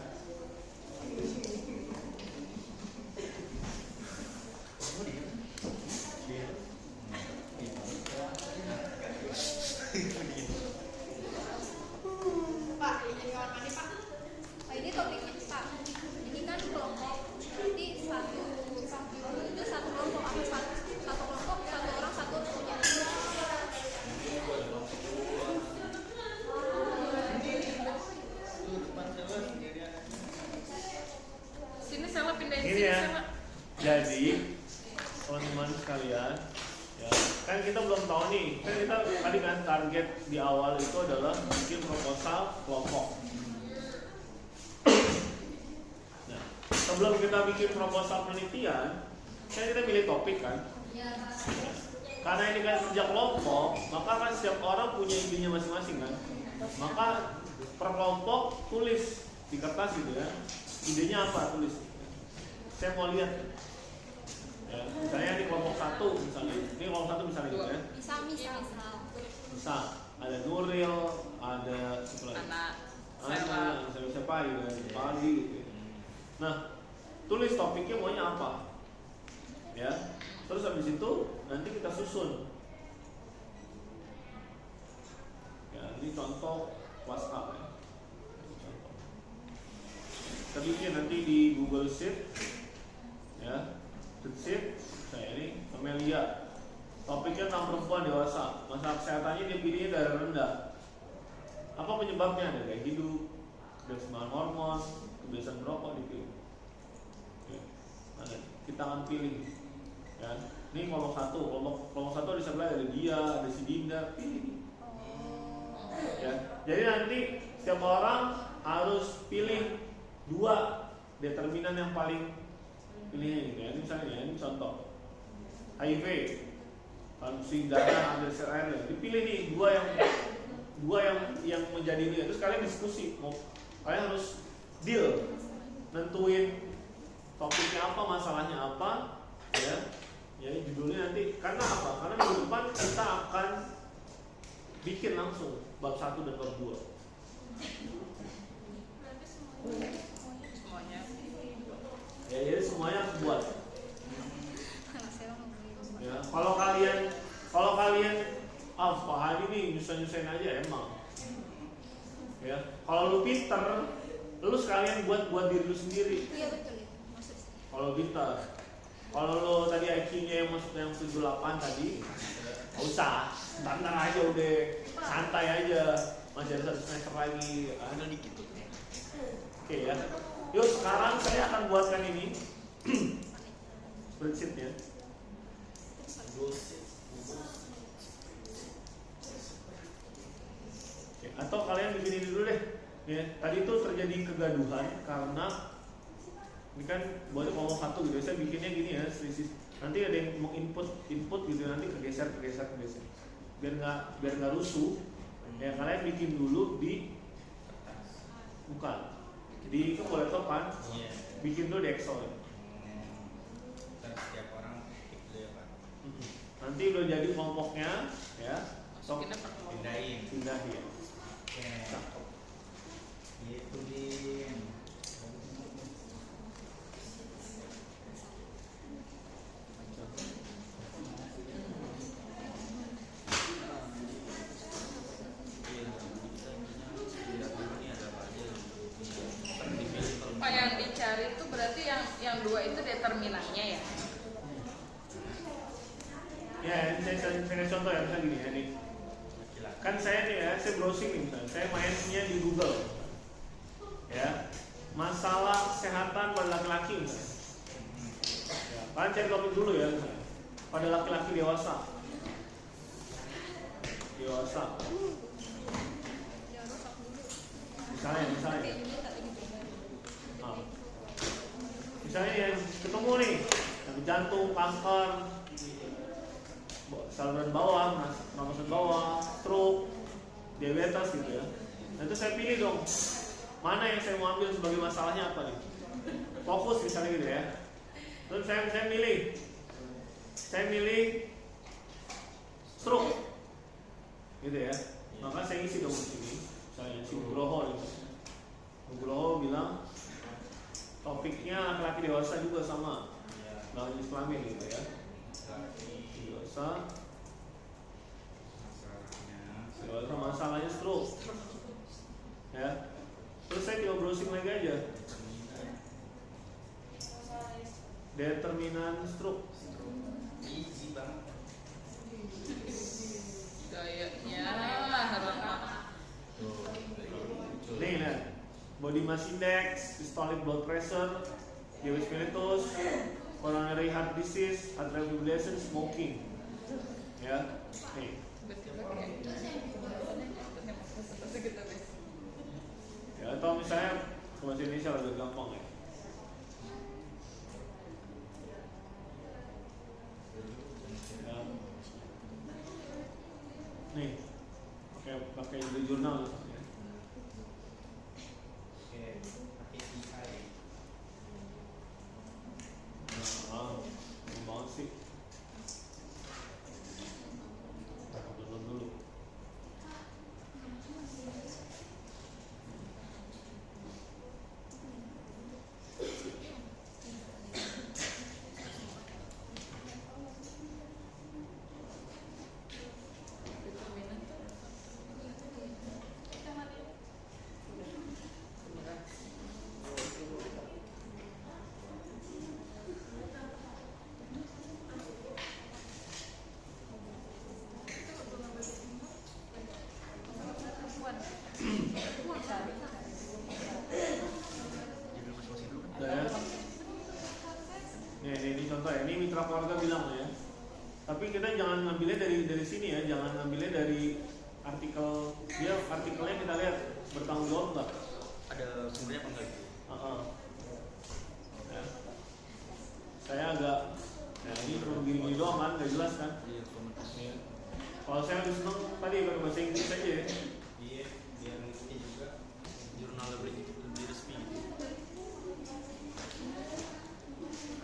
Pak, ini kamar mandi Pak. Pak, ini topiknya Pak. Ini kan kelompok. Berarti satu itu satu kelompok apa satu kelompok, satu orang satu punya. Sini Sela pindahin Ini sini ya. Sela. Jadi teman-teman sekalian, ya, kan kita belum tahu nih. Kan kita tadi kan target di awal itu adalah bikin proposal kelompok. Nah, sebelum kita bikin proposal penelitian, kan kita pilih topik kan. Karena ini kan kerja kelompok, maka kan setiap orang punya idenya masing-masing kan. Maka per kelompok tulis di kertas gitu ya. Idenya apa, tulis. Saya mau lihat. Ya, misalnya di kelompok 1 misalnya. Ini kelompok 1 misalnya gitu ya. Bisa ada Nuril, ada siapa lagi? Anak siapa gitu ya, Pali gitu ya. Nah, tulis topiknya maunya apa. Ya. Terus habis itu nanti kita susun. Ya, ini contoh WhatsApp ya. Contoh. Kita bikin nanti di Google Sheet. Ya. Sheet saya ini Amelia. Topiknya tentang perempuan dewasa. Masalah kesehatannya dia pilihnya dari rendah. Apa penyebabnya? Ada gaya hidup, kebiasaan hormon, kebiasaan merokok dipilih. Oke. Nah, kita akan pilih. Ya. Ini kelompok 1, kelompok 1 di sebelah ada dia, ada si Dinda, pilih. Ya. Jadi nanti setiap orang harus pilih 2 determinan yang paling pilihnya gitu ya. Ini misalnya ya, ini contoh HIV, si darah, ambil sel air, dipilih nih 2 yang menjadi ini. Terus kalian diskusi, kalian harus deal, nentuin topiknya apa, masalahnya apa, ya. Ya judulnya nanti karena apa? Karena minggu depan kita akan bikin langsung bab 1 dan bab 2. semuanya. Ya semuanya harus buat. Anak saya mau beli. Ya, kalau kalian Pak Hadi nih nyusahin aja emang. Ya, kalau lu pinter, lu sekalian buat diri lu sendiri. Iya betul itu maksud saya. Kalau pinter, kalau lu tadi IQ-nya yang masuk yang 78 tadi, nggak usah, standar aja udah, santai aja, masih ada 1 semester lagi. Ada dikit tuh. Oke ya. Yuk sekarang saya akan buatkan ini spreadsheet-nya. Oke, atau kalian bikin ini dulu deh. Ya, tadi tuh terjadi kegaduhan karena ini kan boleh ngomong satu gitu. Saya bikinnya gini ya, selisih. Nanti ada yang mau input gitu, nanti kegeser. Biar nggak rusuh. Ya kalian bikin dulu di bukan di laptopan, bikin dulu di Excel. Setiap orang ketik dulu ya Pak. Nanti udah jadi kelompoknya, ya. Masukin apa kelompok? Pindahin. Oke. Cakep. Itu Din. Pak, yang dicari itu berarti yang 2 itu determinannya ya? Ya, ini saya kasih contoh ya, misalnya gini ya nih. Kan saya nih ya, saya browsing nih misalnya, saya mainnya di Google. Ya, masalah kesehatan pada laki-laki misalnya. Ya, kalian cari topik dulu ya, misalnya. Pada laki-laki dewasa. Jangan rusak dulu. Misalnya. Kayak gini tak lagi coba. Nah, misalnya yang ketemu nih, sakit jantung, kanker, saluran bawah, napasan bawah, stroke, diabetes gitu ya. Nah itu saya pilih dong, mana yang saya mau ambil sebagai masalahnya apa nih? Fokus misalnya gitu ya. Terus saya milih stroke, gitu ya. Maka saya isi dong di sini, misalnya si Nugroho nih. Nugroho bilang topiknya laki-laki dewasa juga sama, nggak jenis kelamin gitu ya. Dewasa masalahnya stroke ya. Terus saya coba browsing lagi aja, determinan stroke. Easy banget. Gayanya harus Nih lihat, body mass index, systolic blood pressure, diabetes mellitus, coronary heart disease, atrial fibrillation, smoking. Ya, nih. Ya, atau misalnya bahasa Indonesia lebih gampang ya. Ya. Nih, pakai jurnal ya. Oke, pakai CI. Mau banget sih. Download dulu. Ini contoh ya, ini mitra keluarga bilang ya. Tapi kita jangan ngambilnya dari sini ya, jangan ngambilnya dari artikel. Dia artikelnya kita lihat bertanggung jawab nggak? Ada sumbernya apa enggak gitu? Ya. Saya agak, nah ini cuma gini doang kan, nggak jelas kan? Iya, komentar. Ya. Kalau saya lebih seneng tadi pakai bahasa Inggris aja ya. Iya, biar ngerti juga. Jurnal lebih resmi gitu.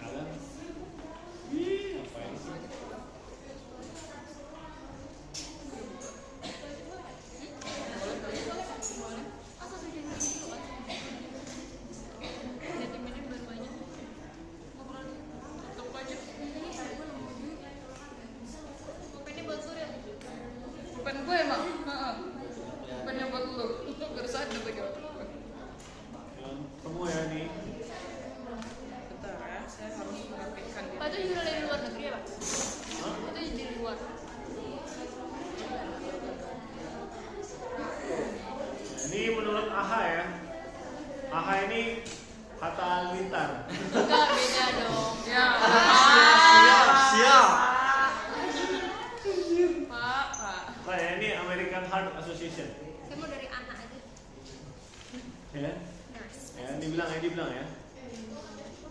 Ada? Ih, ngapain sih? Asal sudah jadi dulu kan. Jadi minum baru banyak. Halilintar. Enggak, beda dong. Ya. Siap. Pak. Nah, ya, ini American Heart Association. Saya mau dari anak aja. Ya, Nurse. ya dibilang ya.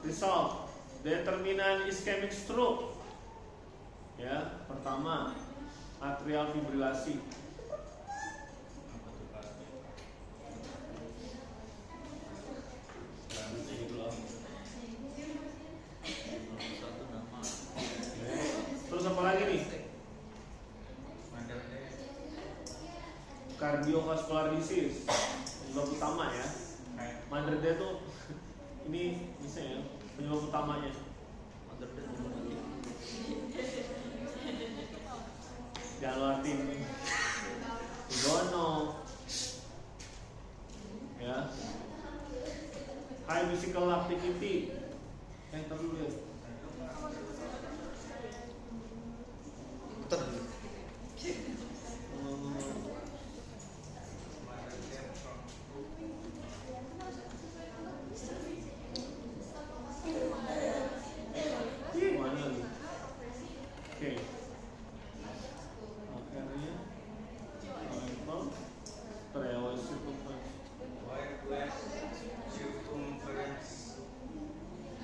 Result, determinan ischemic stroke. Ya, pertama atrial fibrilasi. Apa tuh Pak? Ya. Terus apa lagi nih? Mandel deh. Cardiovascular disease, penyebab utama ya. Manderde tuh ini bisa ya penyebab utamanya. Jangan Latin, Gono, ya. High physical activity. Ntar dulu ya. Putar dulu. Mana nih? Oke. Akhirnya, level, terlewat circumference. Wide west circumference.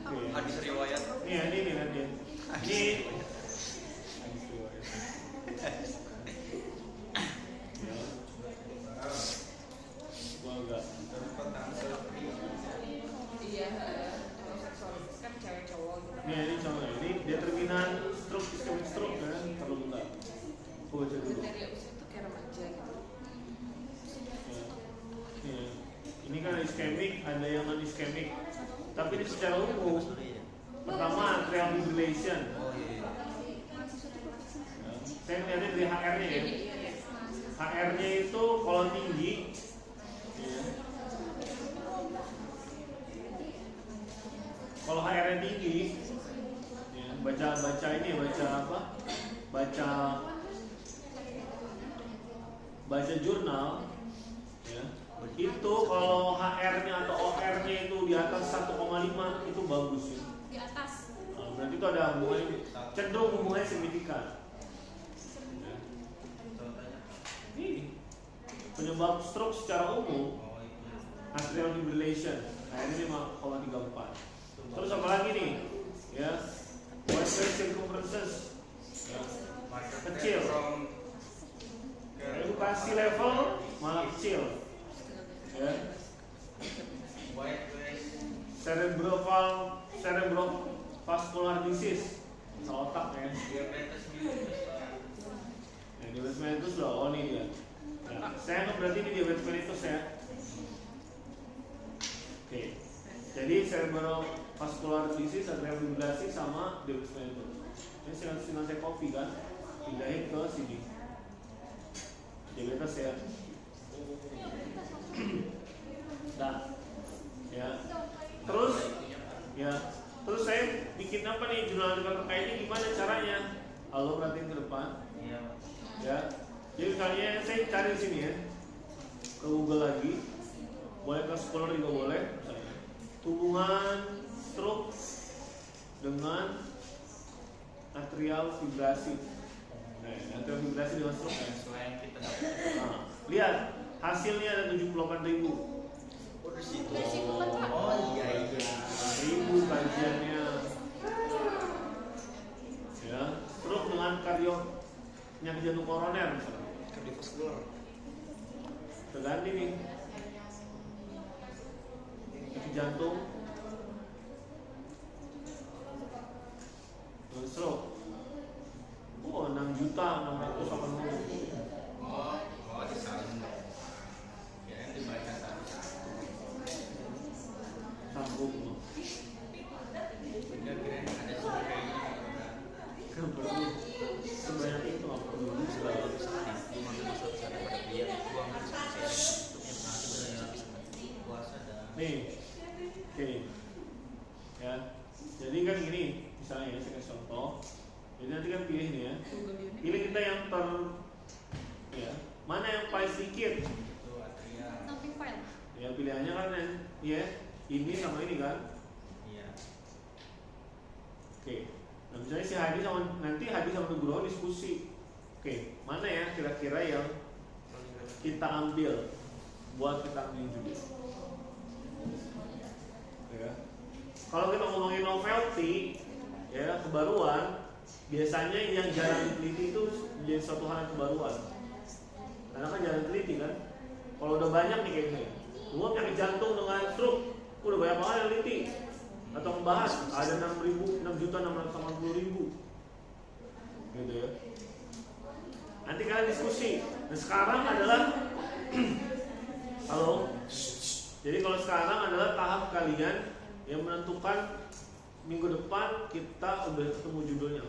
Oke. Hadis riwayat. Ini lihat dia. Ini hadis riwayat. Ya. Gua enggak. Iya, heteroseksualitas kan cewek cowok gitu. Ini contohnya. Ini determinan stroke, ischemic stroke ya. Perlu enggak? Gua baca dulu. Kriteria usia itu kayak remaja gitu. Ya. Ini kan ischemic, ada yang non ischemic. Tapi ini secara umum. Pertama atrial fibrillation. Ya. Saya lihatnya dari HR-nya ya. HR-nya itu kalau tinggi, ya. Kalau HR-nya tinggi, ya, baca ini, baca apa? Baca jurnal, ya. Itu kalau HR-nya atau OR-nya itu di atas 1,5 itu bagus ya. Di atas. Nah, berarti itu ada hubungannya, cenderung hubungannya signifikan. Ya. Ini penyebab stroke secara umum Oh itu. atrial fibrillation. Nah ini 5,34. Terus apa lagi nih? Ya, wide base circumferences. Ya. Kecil. Edukasi level malah kecil. Ya. Wide west. Cerebrovascular disease. Otak ya. Diabetes mellitus. Nah, diabetes mellitus loh, oh ini dia. Nah, saya anggap berarti ini diabetes mellitus ya. Oke. Jadi cerebrovascular disease, atrial fibrillasi sama diabetes mellitus. Ini sinyal saya copy kan, pindahin ke sini. Diabetes ya. Nah, ya. Terus, ya. Terus saya bikin apa nih jurnal terkait ini gimana caranya? Halo, perhatiin ke depan. Iya. Ya, jadi misalnya saya cari di sini ya, ke Google lagi, boleh ke Scholar juga boleh, misalnya hubungan stroke dengan atrial fibrillasi. Nah, atrial fibrillasi dengan stroke ya. Selain kita Nah, lihat hasilnya ada 78.000. Oh, di situ. Dari situ kan Pak. Oh iya. 1.000 kajiannya. Ya, stroke dengan penyakit jantung koroner misalnya. Kardiovaskular. Terganti nih. Penyakit jantung, stroke. Oh, 6.680.000. Oh disalin. Kirain dibaca satu-satu. Sambung. Enggak kirain ada surveinya. Kan perlu sebanyak itu nggak perlu segala. Nih, oke, ya. Jadi kan gini, misalnya ya, saya kasih contoh. Jadi nanti kan pilih nih ya. Pilih kita yang ya, mana yang paling sedikit. Itu Atria. Samping file. Ya pilihannya kan ya, ini sama ini kan. Misalnya si Hadi sama Nugroho diskusi. Oke, mana ya kira-kira yang kita ambil buat kita ambil judul? Ya. Kalau kita ngomongin novelty, ya kebaruan, biasanya yang jarang diteliti itu menjadi suatu hal yang kebaruan. Karena kan jarang diteliti kan. Kalau udah banyak nih kayaknya, semua penyakit jantung dengan stroke, udah banyak banget yang teliti atau membahas ada 6.680.000, gitu ya. Nanti kalian diskusi. Nah sekarang adalah halo. Jadi kalau sekarang adalah tahap kalian yang menentukan minggu depan kita udah ketemu judulnya.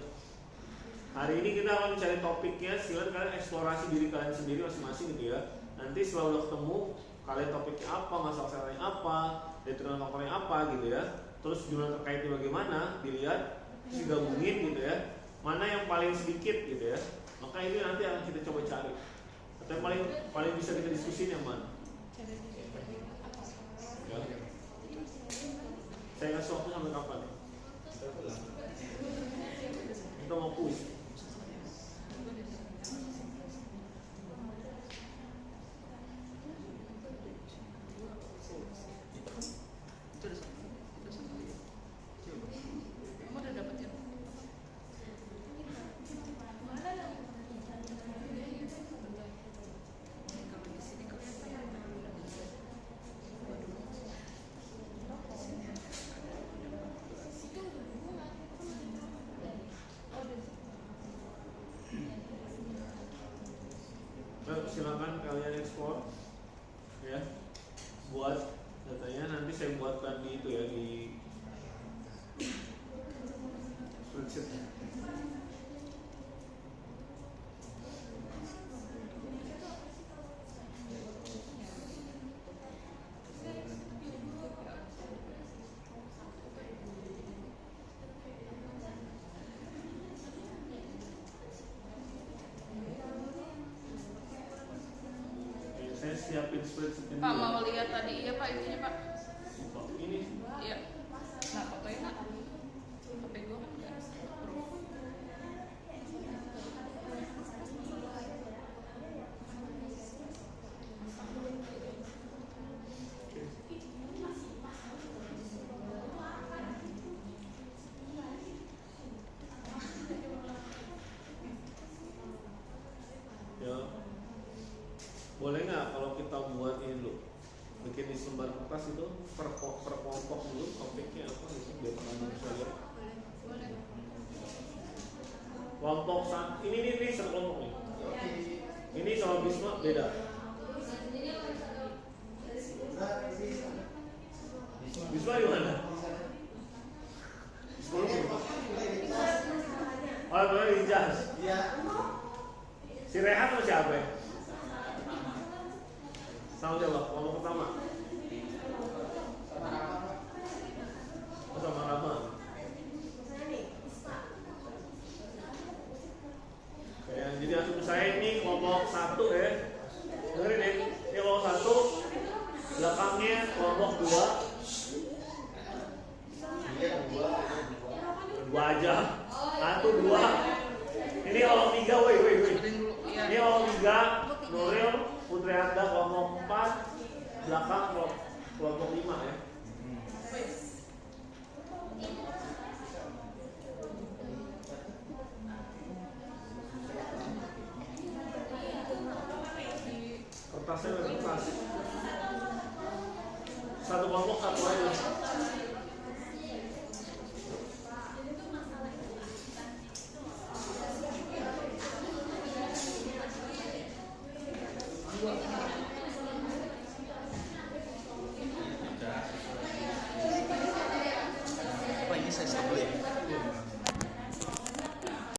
Hari ini kita akan mencari topiknya. Silakan kalian eksplorasi diri kalian sendiri masing-masing gitu ya. Nanti setelah udah ketemu kalian topiknya apa, masalahnya apa, determinan faktornya apa gitu ya. Terus jumlah terkaitnya bagaimana, dilihat, digabungin gitu ya. Mana yang paling sedikit gitu ya. Maka ini nanti akan kita coba cari. Atau yang paling bisa kita diskusin yang mana? Ya. Saya kasih waktu sampai kapan? Kita mau kuis. Kamu udah dapet ya? Kalau di sini kelihatan. Silakan kalian ekspor ya, buat datanya. Nanti saya buatkan di itu ya, di spreadsheet. Saya siapin spreadsheet Pak mau lihat tadi iya Pak itunya Pak. Ini Iya. Nah fotonya Pak. HP gue kan nggak approve. ya, boleh nggak kalau kita buat ini dulu, bikin di lembar kertas itu per kelompok dulu topiknya apa gitu biar teman-teman bisa lihat. Boleh. Kelompok ini satu kelompok nih. Ini sama Bisma beda. Bisma di mana? Oh, boleh di jas. Iya. Si Rehan sama siapa ya? Sama siapa? Kelompok pertama. Oh, sama Rama. Oke, jadi asumsi saya ini kelompok 1 ya. Dengerin ya. Ini kelompok 1, belakangnya kelompok 2. Dua aja. 1, 2. Ini kelompok 3, woi. Dengerin dulu. Iya. Ini kelompok 3, Nuril, Putri Anda kelompok 4, belakang kelompok 5 ya. Kertasnya udah kertas. Satu kelompok satu aja. Apa ini saya stop dulu ya?